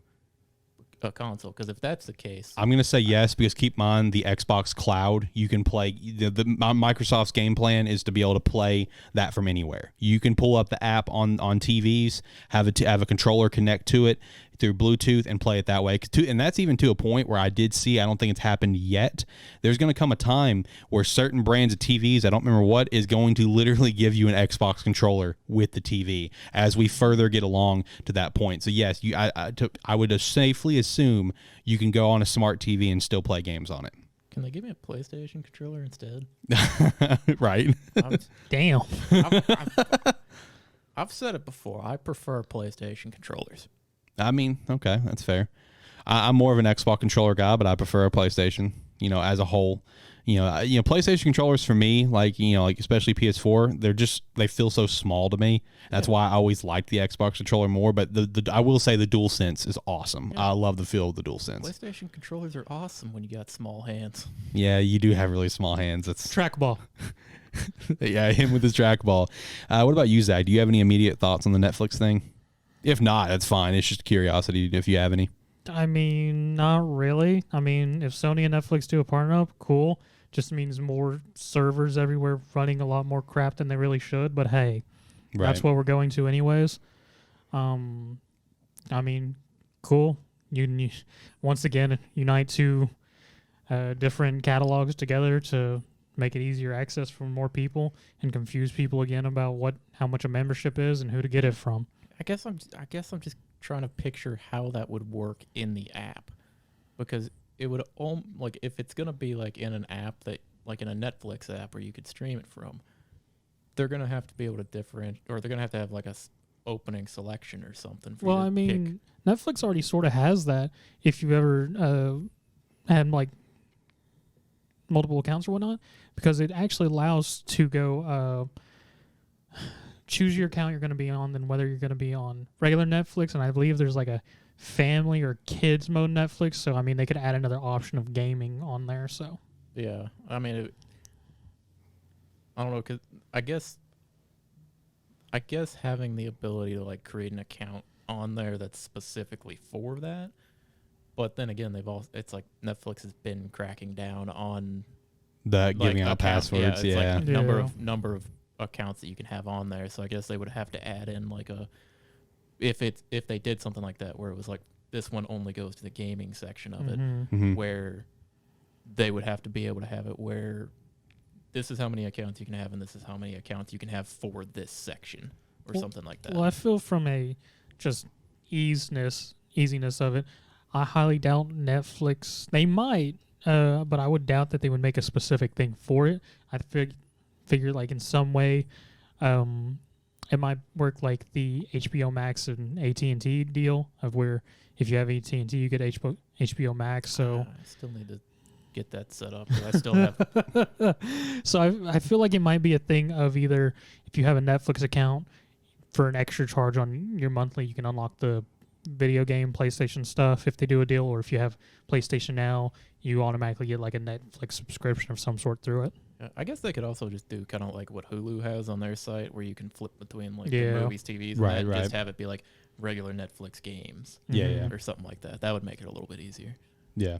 a console? Because if that's the case, I'm going to say yes, because keep in mind the Xbox Cloud, you can play Microsoft's game plan is to be able to play that from anywhere. You can pull up the app on TVs, have a controller connect to it, through Bluetooth and play it that way. And that's even to a point where I don't think it's happened yet. There's going to come a time where certain brands of TVs, I don't remember what, is going to literally give you an Xbox controller with the TV as we further get along to that point. So yes, I would safely assume you can go on a smart TV and still play games on it. Can they give me a PlayStation controller instead? Right. Damn. I've said it before. I prefer PlayStation controllers. I mean, okay, that's fair. I'm more of an Xbox controller guy, but I prefer a PlayStation, as a whole. PlayStation controllers for me, like especially PS4, they feel so small to me. That's why I always liked the Xbox controller more. But I will say the DualSense is awesome. Yeah. I love the feel of the DualSense. PlayStation controllers are awesome when you got small hands. Yeah, you do have really small hands. That's trackball. Yeah, him with his trackball. What about you, Zach? Do you have any immediate thoughts on the Netflix thing? If not, that's fine. It's just curiosity if you have any. I mean, not really. I mean, if Sony and Netflix do a partner up, cool. Just means more servers everywhere running a lot more crap than they really should. But hey, that's what we're going to anyways. I mean, cool. You once again unite two different catalogs together to make it easier access for more people and confuse people again about how much a membership is and who to get it from. I guess I'm just trying to picture how that would work in the app, because it would if it's gonna be like in an app that like in a Netflix app where you could stream it from, they're gonna have to be able to differentiate, or they're gonna have to have like a opening selection or something. For I mean, Netflix already sort of has that. If you ever had like multiple accounts or whatnot, because it actually allows to go choose your account you're going to be on, then whether you're going to be on regular Netflix, and I believe there's like a family or kids mode Netflix, so I mean they could add another option of gaming on there. So yeah, I mean, I don't know, because I guess having the ability to like create an account on there that's specifically for that. But then again, it's like Netflix has been cracking down on the giving out passwords. Yeah, it's like number of accounts that you can have on there. So I guess they would have to add in like if they did something like that where it was like this one only goes to the gaming section of it, where they would have to be able to have it where this is how many accounts you can have and this is how many accounts you can have for this section or something like that. Well, I feel from a just easiness of it, I highly doubt Netflix. They might, but I would doubt that they would make a specific thing for it. I figure like in some way, it might work like the HBO Max and AT&T deal of where if you have AT&T, you get HBO Max. So I still need to get that set up. I still have. So I feel like it might be a thing of either if you have a Netflix account for an extra charge on your monthly, you can unlock the video game PlayStation stuff if they do a deal, or if you have PlayStation Now, you automatically get like a Netflix subscription of some sort through it. I guess they could also just do kind of like what Hulu has on their site, where you can flip between like the movies, TVs, and just have it be like regular Netflix games, or something like that. That would make it a little bit easier. Yeah.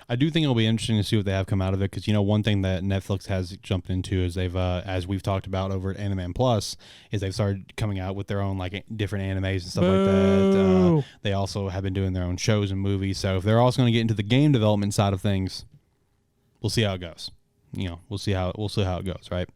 I do think it'll be interesting to see what they have come out of it, because one thing that Netflix has jumped into is they've, as we've talked about over at Anime Plus, is they've started coming out with their own like different animes and stuff like that. They also have been doing their own shows and movies. So if they're also going to get into the game development side of things, we'll see how it goes. We'll see how it goes, right?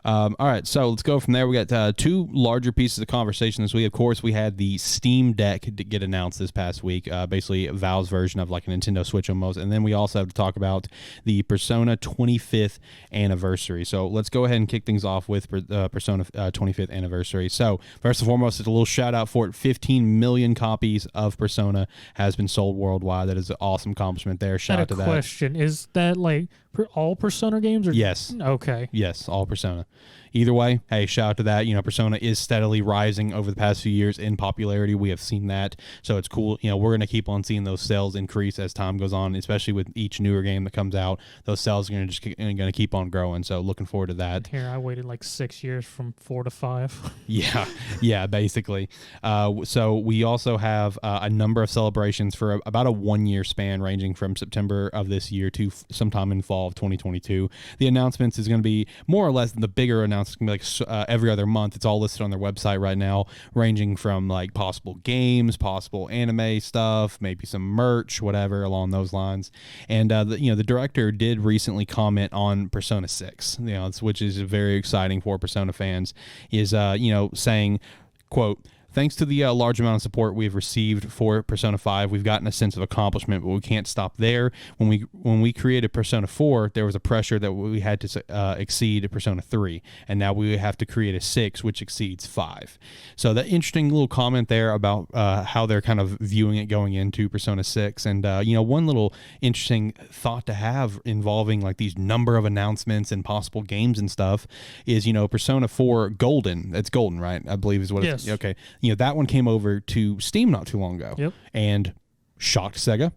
All right, so let's go from there. We got two larger pieces of conversation this week. Of course, we had the Steam Deck get announced this past week, basically Valve's version of like a Nintendo Switch almost. And then we also have to talk about the Persona 25th anniversary. So let's go ahead and kick things off with Persona 25th anniversary. So first and foremost, it's a little shout out for it. 15 million copies of Persona has been sold worldwide. That is an awesome accomplishment there. Shout out to that. Question, is that like all Persona games? Or yes. Okay. Yes, all Persona. Either way, hey, shout out to that. Persona is steadily rising over the past few years in popularity. We have seen that. So it's cool. We're going to keep on seeing those sales increase as time goes on, especially with each newer game that comes out. Those sales are going to keep on growing. So looking forward to that. Here, I waited like 6 years from 4 to 5. Yeah, basically. So we also have a number of celebrations for about a 1 year span, ranging from September of this year to sometime in fall of 2022. The announcements is going to be more or less the bigger announcements announced. It's gonna be like every other month. It's all listed on their website right now, ranging from like possible games, possible anime stuff, maybe some merch, whatever along those lines. And the director did recently comment on Persona 6, which is very exciting for Persona fans. Is saying, quote, "Thanks to the large amount of support we've received for Persona 5, we've gotten a sense of accomplishment, but we can't stop there. When we created Persona 4, there was a pressure that we had to exceed Persona 3, and now we have to create a 6, which exceeds 5. So that interesting little comment there about how they're kind of viewing it going into Persona 6. And, one little interesting thought to have involving like these number of announcements and possible games and stuff is, Persona 4 Golden. It's Golden, right? I believe is what yes. it's. Okay. That one came over to Steam not too long ago. Yep. And shocked Sega,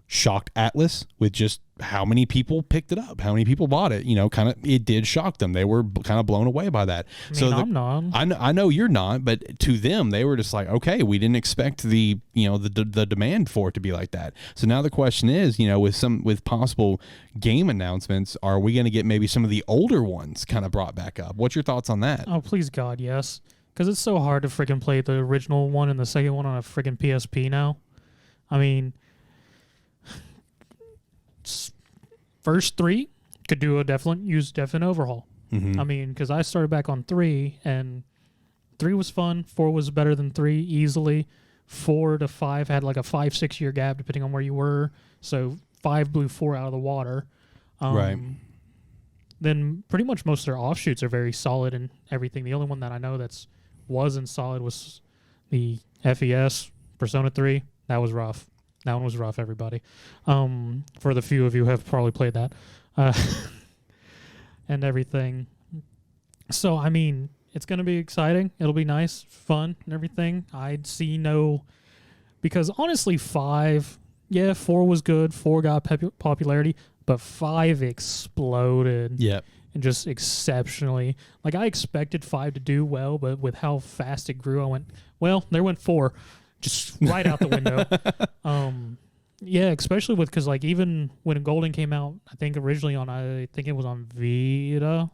shocked Atlas with just how many people picked it up, how many people bought it. It did shock them. They were kind of blown away by that. I'm not. I know you're not, but to them, they were just like, okay, we didn't expect the demand for it to be like that. So now the question is, with possible game announcements, are we going to get maybe some of the older ones kind of brought back up? What's your thoughts on that? Oh, please God, yes. Because it's so hard to freaking play the original one and the second one on a freaking PSP now. I mean, first 3 could do use definite overhaul. Mm-hmm. I mean, because I started back on 3, and 3 was fun. 4 was better than 3 easily. 4 to 5 had like a 5-6 year gap depending on where you were. So 5 blew 4 out of the water. Right. Then pretty much most of their offshoots are very solid and everything. The only one that I know wasn't solid was the FES Persona 3. That was rough. That one was rough, everybody. For the few of you who have probably played that. And everything. So, I mean, it's going to be exciting. It'll be nice, fun, and everything. I'd see because honestly, 5, 4 was good. 4 got popularity, but 5 exploded. Yep. And just exceptionally. Like, I expected 5 to do well, but with how fast it grew, I went, well, there went 4. Just right out the window. Especially because, like, even when Golden came out, I think originally it was on Vita,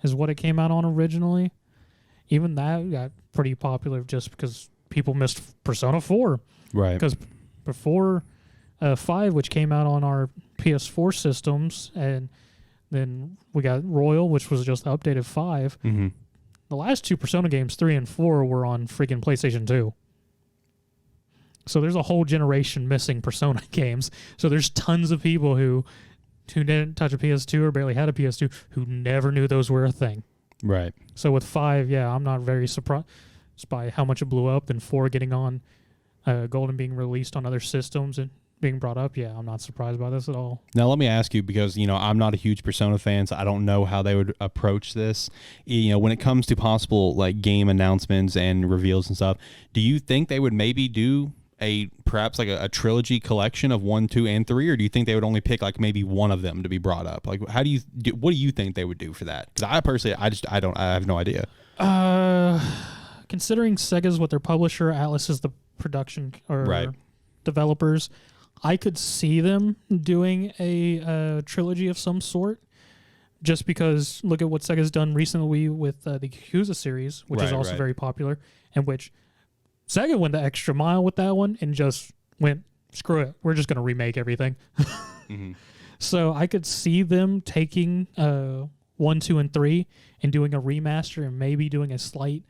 is what it came out on originally. Even that got pretty popular just because people missed Persona 4. Right. Because before 5, which came out on our PS4 systems, and then we got Royal, which was just the updated 5. Mm-hmm. The last 2 Persona games, 3 and 4, were on freaking PlayStation 2. So there's a whole generation missing Persona games. So there's tons of people who didn't touch a PS2 or barely had a PS2 who never knew those were a thing. Right. So with 5, I'm not very surprised by how much it blew up, and 4 getting on Golden being released on other systems and being brought up. I'm not surprised by this at all. Now let me ask you, because I'm not a huge Persona fan, so I don't know how they would approach this. When it comes to possible like game announcements and reveals and stuff, do you think they would maybe do perhaps like a trilogy collection of 1, 2, and 3, or do you think they would only pick like maybe one of them to be brought up? Like, what do you think they would do for that? Because I personally, I have no idea. Considering Sega's what their publisher, Atlas is the production or developers, I could see them doing a trilogy of some sort. Just because look at what Sega's done recently with the Yakuza series, which is also very popular, and which Sega went the extra mile with that one and just went, screw it, we're just going to remake everything. Mm-hmm. So I could see them taking 1, 2, and 3 and doing a remaster and maybe doing a slight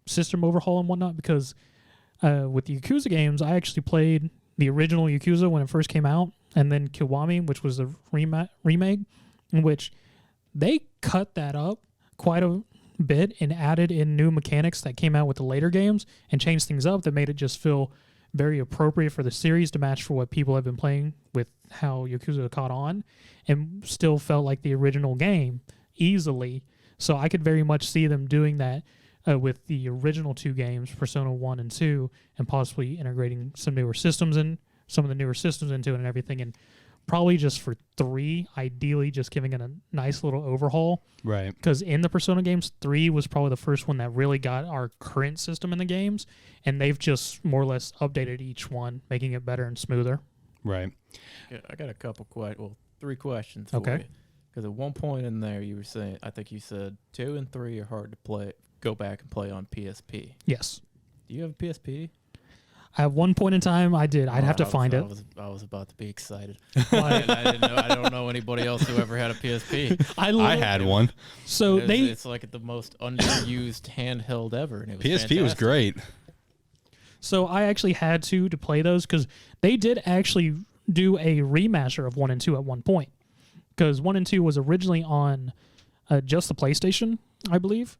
system overhaul and whatnot, because with the Yakuza games, I actually played the original Yakuza when it first came out, and then Kiwami, which was the remake, in which they cut that up quite a bit and added in new mechanics that came out with the later games and changed things up that made it just feel very appropriate for the series to match for what people have been playing with how Yakuza caught on, and still felt like the original game easily. So I could very much see them doing that with the original 2 games, Persona 1 and 2, and possibly integrating some of the newer systems into it and everything, and probably just for 3, ideally just giving it a nice little overhaul. Right. Because in the Persona games, 3 was probably the first one that really got our current system in the games, and they've just more or less updated each one, making it better and smoother. Right. I got a couple 3 questions for you. Because at one point in there, you were saying, I think you said 2 and 3 are hard to play. Go back and play on PSP. Yes. Do you have a PSP? At one point in time, I did. I'd have to find it. I was about to be excited. Why? I didn't know. I don't know anybody else who ever had a PSP. I had one. So it's like the most underused handheld ever, and it was PSP fantastic. was great. So I actually had to play those because they did actually do a remaster of 1 and 2 at one point. Because 1 and 2 was originally on just the PlayStation, I believe.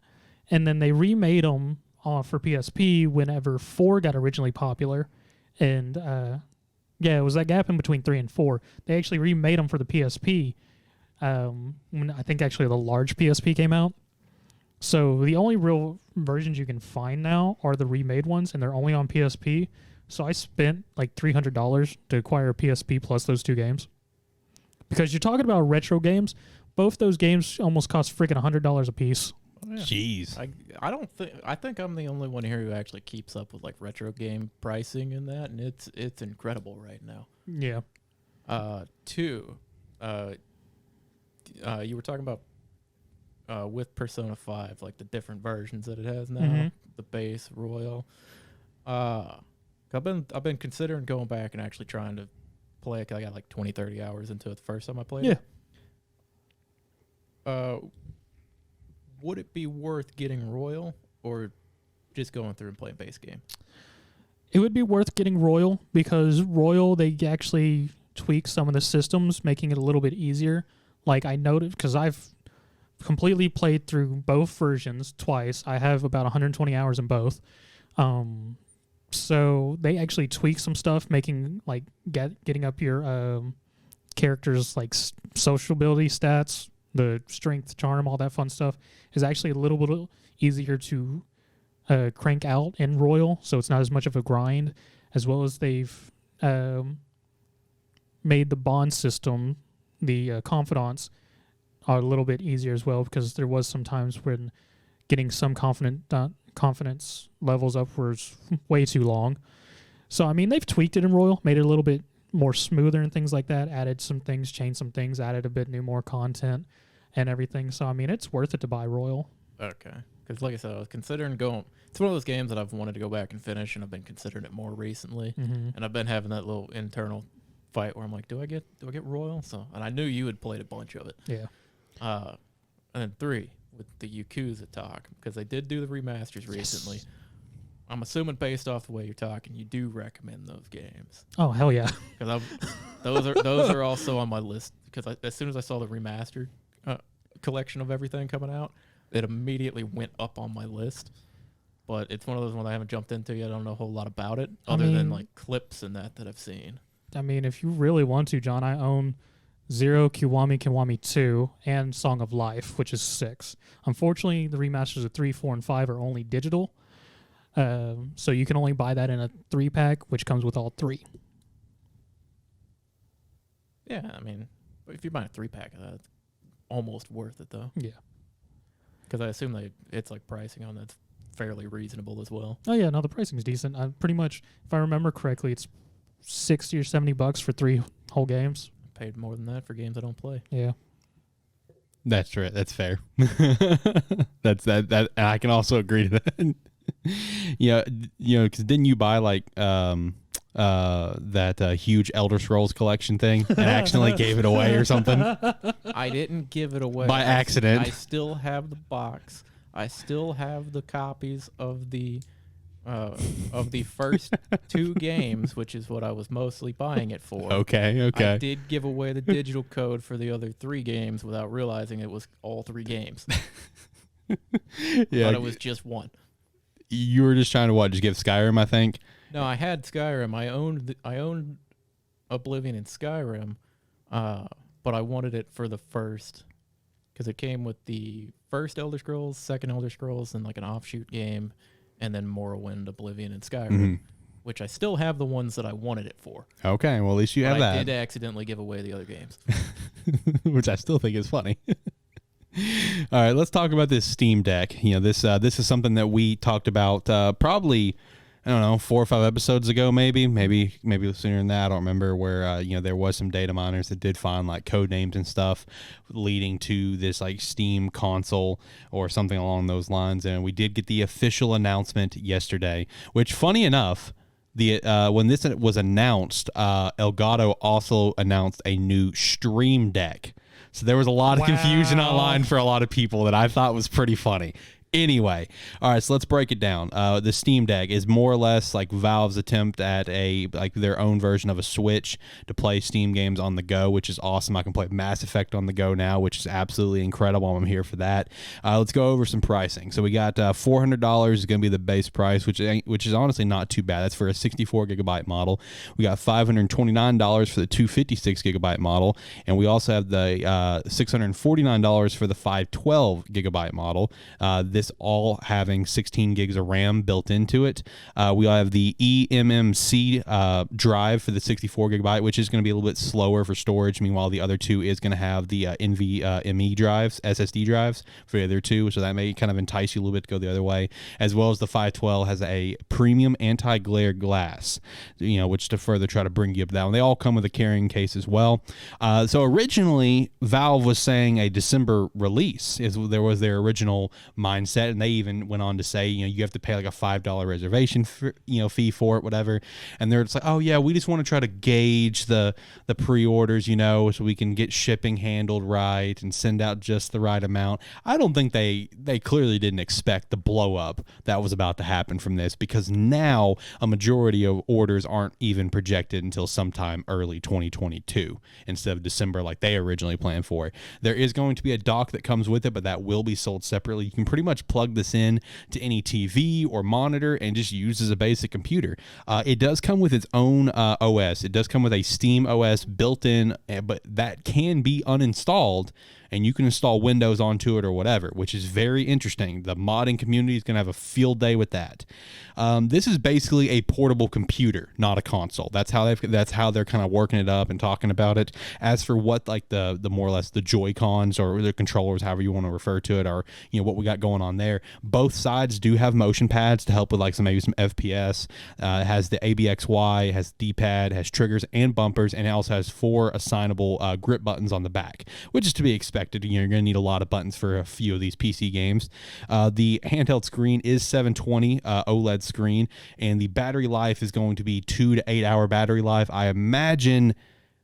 And then they remade them for PSP whenever 4 got originally popular. And it was that gap in between 3 and 4. They actually remade them for the PSP when I think actually the large PSP came out. So the only real versions you can find now are the remade ones, and they're only on PSP. So I spent like $300 to acquire a PSP plus those 2 games. Because you're talking about retro games, both those games almost cost freaking $100 a piece. Oh, yeah. Jeez. I think I'm the only one here who actually keeps up with like retro game pricing and that, and it's incredible right now. Yeah. 2. You were talking about with Persona 5, like the different versions that it has now, the base, Royal. I've been considering going back and actually trying to play it. 'Cause I got like 20, 30 hours into it the first time I played it. Would it be worth getting Royal or just going through and playing base game? It would be worth getting Royal because Royal, they actually tweak some of the systems, making it a little bit easier. Like I noted, because I've completely played through both versions twice. I have about 120 hours in both. So they actually tweak some stuff, making like getting up your characters' like social ability stats, the strength, charm, all that fun stuff is actually a little bit easier to crank out in Royal, so it's not as much of a grind. As well as they've made the bond system, the confidants, are a little bit easier as well, because there was some times when getting some confidence levels up was way too long. So I mean, they've tweaked it in Royal, made it a little bit more smoother and things like that, added some things, changed some things, added a bit more content and everything. So I mean, it's worth it to buy Royal. Okay. Because like I said, I was considering going. It's one of those games that I've wanted to go back and finish, and I've been considering it more recently. And I've been having that little internal fight where I'm like, do I get Royal? So, and I knew you had played a bunch of it. Yeah. And then 3 with the Yakuza talk, because they did do the remasters recently. I'm assuming based off the way you're talking, you do recommend those games. Oh hell yeah! Because those are also on my list. Because as soon as I saw the remastered collection of everything coming out, it immediately went up on my list. But it's one of those ones I haven't jumped into yet. I don't know a whole lot about it, other than like clips and that I've seen. I mean, if you really want to, John, I own 0, Kiwami 2, and Song of Life, which is 6. Unfortunately, the remasters of 3, 4, and 5 are only digital. So you can only buy that in a 3-pack, which comes with all 3. Yeah, I mean, if you're buying a 3-pack of that, it's almost worth it, though. Yeah. Because I assume it's like pricing on that's fairly reasonable as well. Oh, yeah, no, the pricing is decent. Pretty much, if I remember correctly, it's $60 or $70 for 3 whole games. I paid more than that for games I don't play. Yeah. That's right. That's fair. That I can also agree to that. Yeah, because didn't you buy like that huge Elder Scrolls collection thing and accidentally gave it away or something? I didn't give it away by accident. I still have the box. I still have the copies of the first 2 games, which is what I was mostly buying it for. Okay. I did give away the digital code for the other 3 games without realizing it was all 3 games. Yeah, but it was just 1. You were just trying to just give Skyrim, I think. No, I had Skyrim. I owned Oblivion and Skyrim, but I wanted it for the first, because it came with the first Elder Scrolls, second Elder Scrolls, and like an offshoot game, and then Morrowind, Oblivion, and Skyrim, which I still have the ones that I wanted it for. Okay, well at least you have that. I did accidentally give away the other games, which I still think is funny. All right, let's talk about this Steam Deck. This is something that we talked about probably I don't know, 4 or 5 episodes ago, maybe sooner than that. I don't remember, where there was some data miners that did find like code names and stuff leading to this like Steam console or something along those lines. And we did get the official announcement yesterday, which, funny enough, when this was announced, Elgato also announced a new Stream Deck. So there was a lot of confusion online for a lot of people that I thought was pretty funny. Anyway, all right, so let's break it down. The Steam Deck is more or less like Valve's attempt at their own version of a Switch to play Steam games on the go, which is awesome. I can play Mass Effect on the go now, which is absolutely incredible. I'm here for that. Let's go over some pricing. So we got $400 is going to be the base price, which is honestly not too bad. That's for a 64 gigabyte model. We got $529 for the 256 gigabyte model, and we also have the $649 for the 512 gigabyte model. This all having 16 gigs of RAM built into it. We have the eMMC drive for the 64 gigabyte, which is going to be a little bit slower for storage. Meanwhile, the other two is going to have the NVMe drives, SSD drives for the other two, so that may kind of entice you a little bit to go the other way. As well as the 512 has a premium anti-glare glass, which to further try to bring you up that one. They all come with a carrying case as well. So originally, Valve was saying a December release. There was their original mindset, and they even went on to say, you have to pay like a $5 reservation fee for it, whatever. And they're just like, oh yeah, we just want to try to gauge the pre-orders, so we can get shipping handled right and send out just the right amount. I don't think they clearly didn't expect the blow up that was about to happen from this, because now a majority of orders aren't even projected until sometime early 2022 instead of December like they originally planned for. There is going to be a dock that comes with it, but that will be sold separately. You can pretty much plug this in to any TV or monitor and just use as a basic computer. It does come with its own OS. It does come with a Steam OS built in, but that can be uninstalled, and you can install Windows onto it or whatever, which is very interesting. The modding community is going to have a field day with that. This is basically a portable computer, not a console. That's how they're kind of working it up and talking about it. As for what like the more or less the Joy-Cons or the controllers, however you want to refer to it, or what we got going on there, both sides do have motion pads to help with like maybe some FPS. It has the ABXY, has D-pad, has triggers and bumpers, and it also has 4 assignable grip buttons on the back, which is to be expected. You're going to need a lot of buttons for a few of these PC games. The handheld screen is 720 OLED screen, and the battery life is going to be 2 to 8 hour battery life. I imagine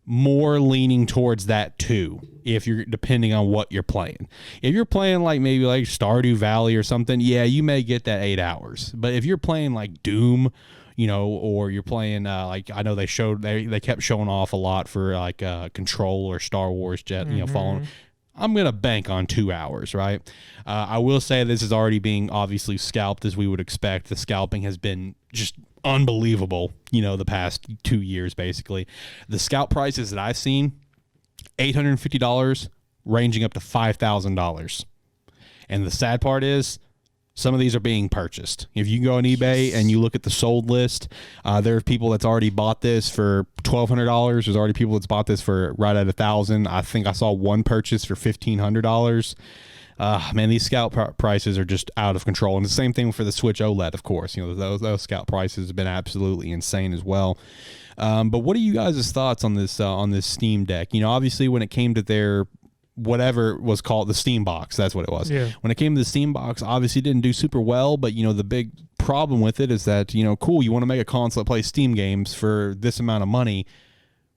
more leaning towards that too, if you're depending on what you're playing. If you're playing like maybe like Stardew Valley or something, yeah, you may get that 8 hours. But if you're playing like Doom, or you're playing like I know they kept showing off a lot for like Control or Star Wars Jet, Fallen. I'm going to bank on 2 hours, right? I will say this is already being obviously scalped as we would expect. The scalping has been just unbelievable, the past 2 years, basically. The scalp prices that I've seen, $850 ranging up to $5,000. And the sad part is, some of these are being purchased. If you go on eBay and you look at the sold list, there are people that's already bought this for $1,200. There's already people that's bought this for right at $1,000. I think I saw one purchase for $1,500. Man, these scalp prices are just out of control. And the same thing for the Switch OLED, of course. Those scalp prices have been absolutely insane as well. But what are you guys' thoughts on this Steam Deck? Obviously when it came to their whatever was called the Steam Box, that's what it was. Yeah. When it came to the Steam Box, obviously it didn't do super well, but the big problem with it is that, cool, you want to make a console that plays Steam games for this amount of money.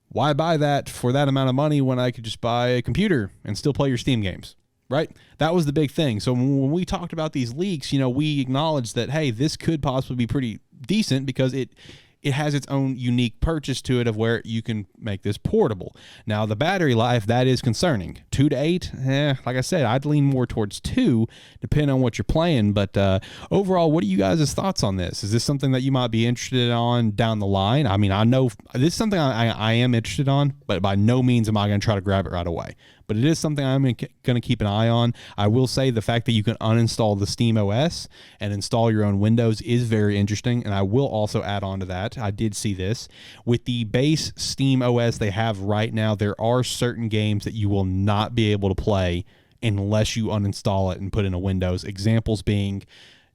Why buy that for that amount of money when I could just buy a computer and still play your Steam games? Right? That was the big thing. So when we talked about these leaks, we acknowledged that, hey, this could possibly be pretty decent because it has its own unique purchase to it of where you can make this portable. Now, the battery life, that is concerning. 2 to 8, like I said, I'd lean more towards 2, depending on what you're playing. But overall, what are you guys' thoughts on this? Is this something that you might be interested on down the line? I mean, I know this is something I am interested on, but by no means am I going to try to grab it right away. But it is something I'm going to keep an eye on. I will say the fact that you can uninstall the Steam OS and install your own Windows is very interesting, and I will also add on to that. I did see this. With the base Steam OS they have right now, there are certain games that you will not be able to play unless you uninstall it and put in a Windows. Examples being,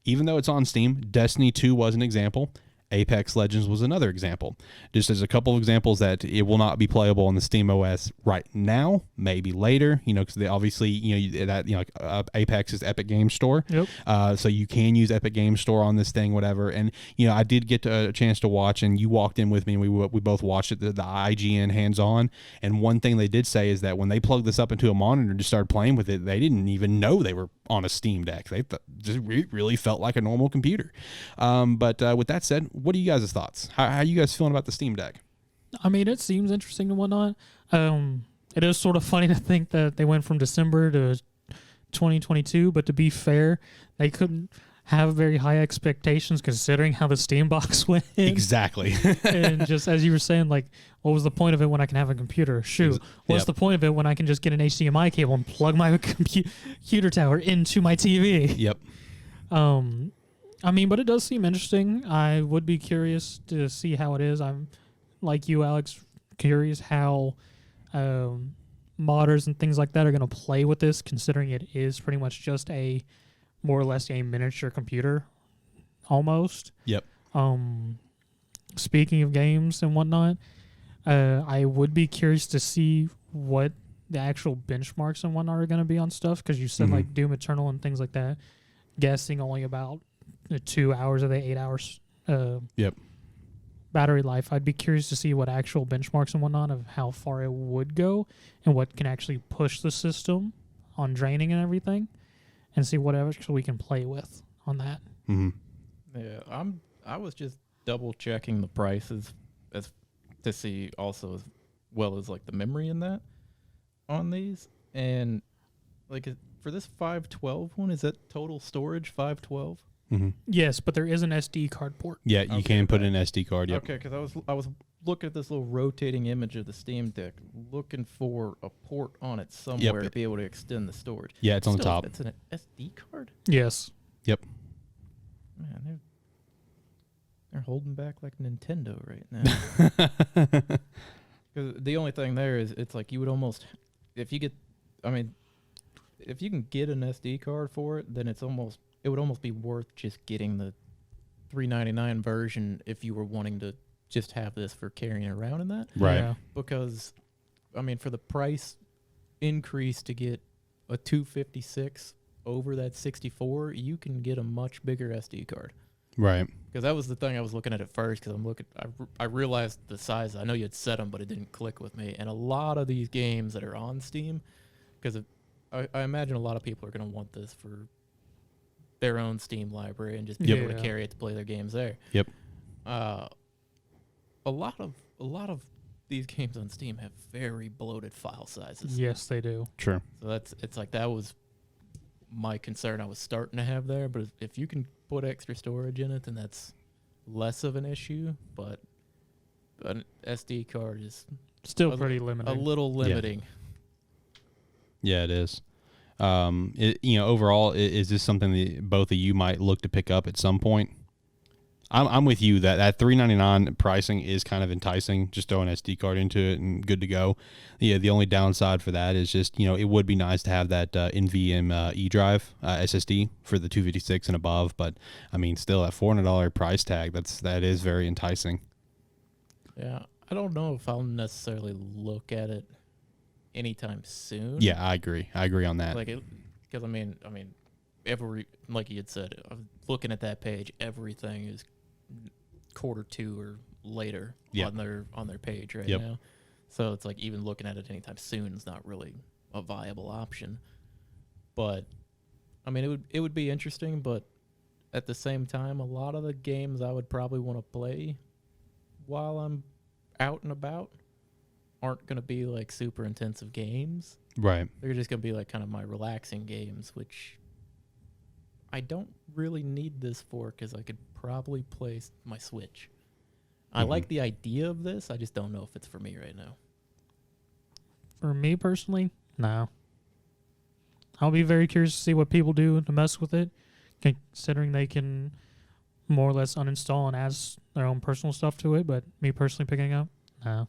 even though it's on Steam, Destiny 2 was an example. Apex Legends was another example. Just as a couple of examples that it will not be playable on the Steam OS right now, maybe later, because they obviously, Apex is Epic Games Store. Yep. So you can use Epic Games Store on this thing, whatever. And, I did get a chance to watch, and you walked in with me, and we both watched it, the IGN hands-on. And one thing they did say is that when they plugged this up into a monitor and just started playing with it, they didn't even know they were on a Steam Deck. They just really felt like a normal computer. But with that said, what are you guys' thoughts? How are you guys feeling about the Steam Deck? I mean, it seems interesting and whatnot. It is sort of funny to think that they went from December to 2022, but to be fair, they couldn't have very high expectations considering how the Steam box went. Exactly. And just as you were saying, like, what was the point of it when I can have a computer? Shoot, what's the point of it when I can just get an HDMI cable and plug my computer tower into my TV? Yep. I mean, but it does seem interesting. I would be curious to see how it is. I'm, like you, Alex, curious how modders and things like that are going to play with this, considering it is pretty much just a more or less a miniature computer, almost. Yep. Speaking of games and whatnot, I would be curious to see what the actual benchmarks and whatnot are going to be on stuff, because you said like Doom Eternal and things like that, guessing only about 2 hours of the 8 hours battery life. I'd be curious to see what actual benchmarks and whatnot of how far it would go and what can actually push the system on draining and everything, and see what actually we can play with on that. Yeah, I was just double checking the prices to see also as well as like the memory in that on these, and like for this 512 one, is that total storage 512? Yes, but there is an SD card port. Yeah, you can put in an SD card. Yep. Okay, because I was looking at this little rotating image of the Steam Deck, looking for a port on it somewhere to be able to extend the storage. Yeah, it's on the top. It's an SD card? Yes. Yep. Man, they're holding back like Nintendo right now. Because the only thing there is, it's like you would almost, if you can get an SD card for it, then it would almost be worth just getting the $399 version if you were wanting to just have this for carrying around in that. Right. Yeah. Because, for the price increase to get a 256 over that 64, you can get a much bigger SD card. Right. Because that was the thing I was looking at first, because I realized the size. I know you had set them, but it didn't click with me. And a lot of these games that are on Steam, because I imagine a lot of people are going to want this for their own Steam library and just be able to carry it to play their games there. Yep. A lot of these games on Steam have very bloated file sizes. Yes, they do. Sure. So that was my concern I was starting to have there. But if you can put extra storage in it, then that's less of an issue. But an SD card is still pretty limiting. A little limiting. Yeah, it is. Overall, is this something that both of you might look to pick up at some point? I'm with you that $399 pricing is kind of enticing. Just throw an SD card into it and good to go. Yeah, the only downside for that is just it would be nice to have that NVMe eDrive SSD for the 256 and above. But still at $400 price tag, that is very enticing. Yeah, I don't know if I'll necessarily look at it anytime soon. Yeah, I agree on that. Because every, like you had said, looking at that page, everything is Q2 or later on their page right now. So it's like even looking at it anytime soon is not really a viable option. But it would be interesting, but at the same time, a lot of the games I would probably want to play while I'm out and about aren't going to be like super intensive games. Right. They're just going to be like kind of my relaxing games, which I don't really need this for, because I could probably play my Switch. I like the idea of this. I just don't know if it's for me right now. For me personally, no. I'll be very curious to see what people do to mess with it, considering they can more or less uninstall and add their own personal stuff to it. But me personally picking up, no.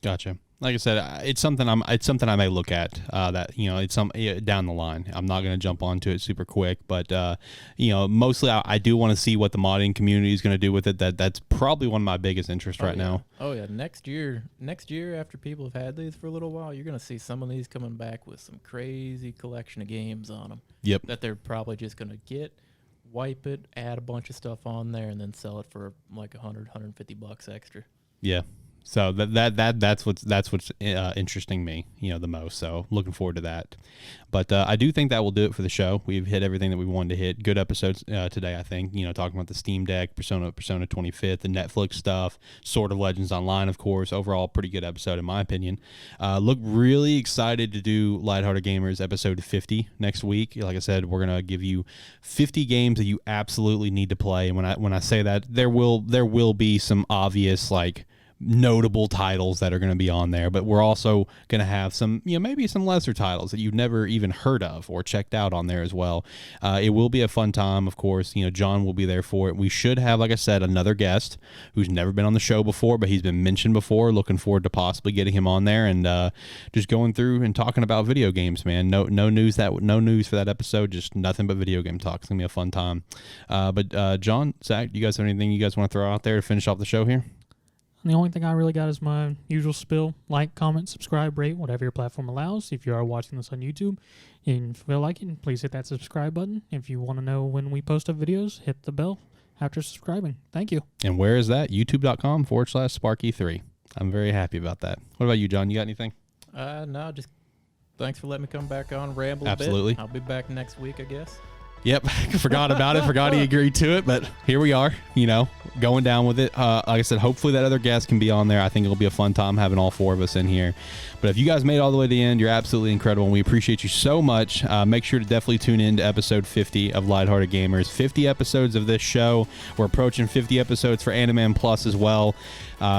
Gotcha. Like I said, it's something I may look at. That it's down the line. I'm not going to jump onto it super quick, but mostly I do want to see what the modding community is going to do with it. That's probably one of my biggest interests right now. Oh yeah, next year after people have had these for a little while, you're going to see some of these coming back with some crazy collection of games on them. Yep. That they're probably just going to wipe it, add a bunch of stuff on there, and then sell it for like $150 extra. Yeah. So that's what's interesting me, the most. So looking forward to that. But I do think that will do it for the show. We've hit everything that we wanted to hit. Good episodes today, I think. Talking about the Steam Deck, Persona 25th, the Netflix stuff, Sword of Legends Online, of course. Overall, pretty good episode in my opinion. Look really excited to do Lighthearted Gamers episode 50 next week. Like I said, we're gonna give you 50 games that you absolutely need to play. And when I say that, there will be some obvious notable titles that are going to be on there, but we're also going to have some, maybe some lesser titles that you've never even heard of or checked out on there as well. It will be a fun time, of course. John will be there for it. We should have, like I said, another guest who's never been on the show before, but he's been mentioned before. Looking forward to possibly getting him on there and just going through and talking about video games, man. No news for that episode, just nothing but video game talk. It's going to be a fun time. But John, Zach, do you guys have anything you guys want to throw out there to finish off the show here? The only thing I really got is my usual spill. Like, comment, subscribe, rate, whatever your platform allows. If you are watching this on YouTube and feel like it, please hit that subscribe button. If you want to know when we post up videos, hit the bell after subscribing. Thank you. And where is that? youtube.com/Sparky3. I'm very happy about that. What about you, John? You got anything? No, just thanks for letting me come back on, ramble Absolutely. a bit. I'll be back next week, I guess. Yep, forgot about it. Forgot he agreed to it, but here we are, going down with it. Like I said, hopefully that other guest can be on there. I think it'll be a fun time having all four of us in here. But if you guys made it all the way to the end, you're absolutely incredible, and we appreciate you so much. Make sure to definitely tune in to episode 50 of Lighthearted Gamers. 50 episodes of this show. We're approaching 50 episodes for Animan Plus as well.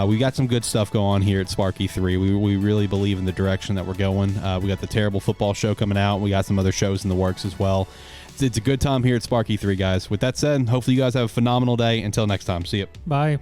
We got some good stuff going on here at Sparky 3. We really believe in the direction that we're going. We got the Terrible Football show coming out. We got some other shows in the works as well. It's a good time here at Sparky 3, guys. With that said, hopefully you guys have a phenomenal day. Until next time, see you. Bye.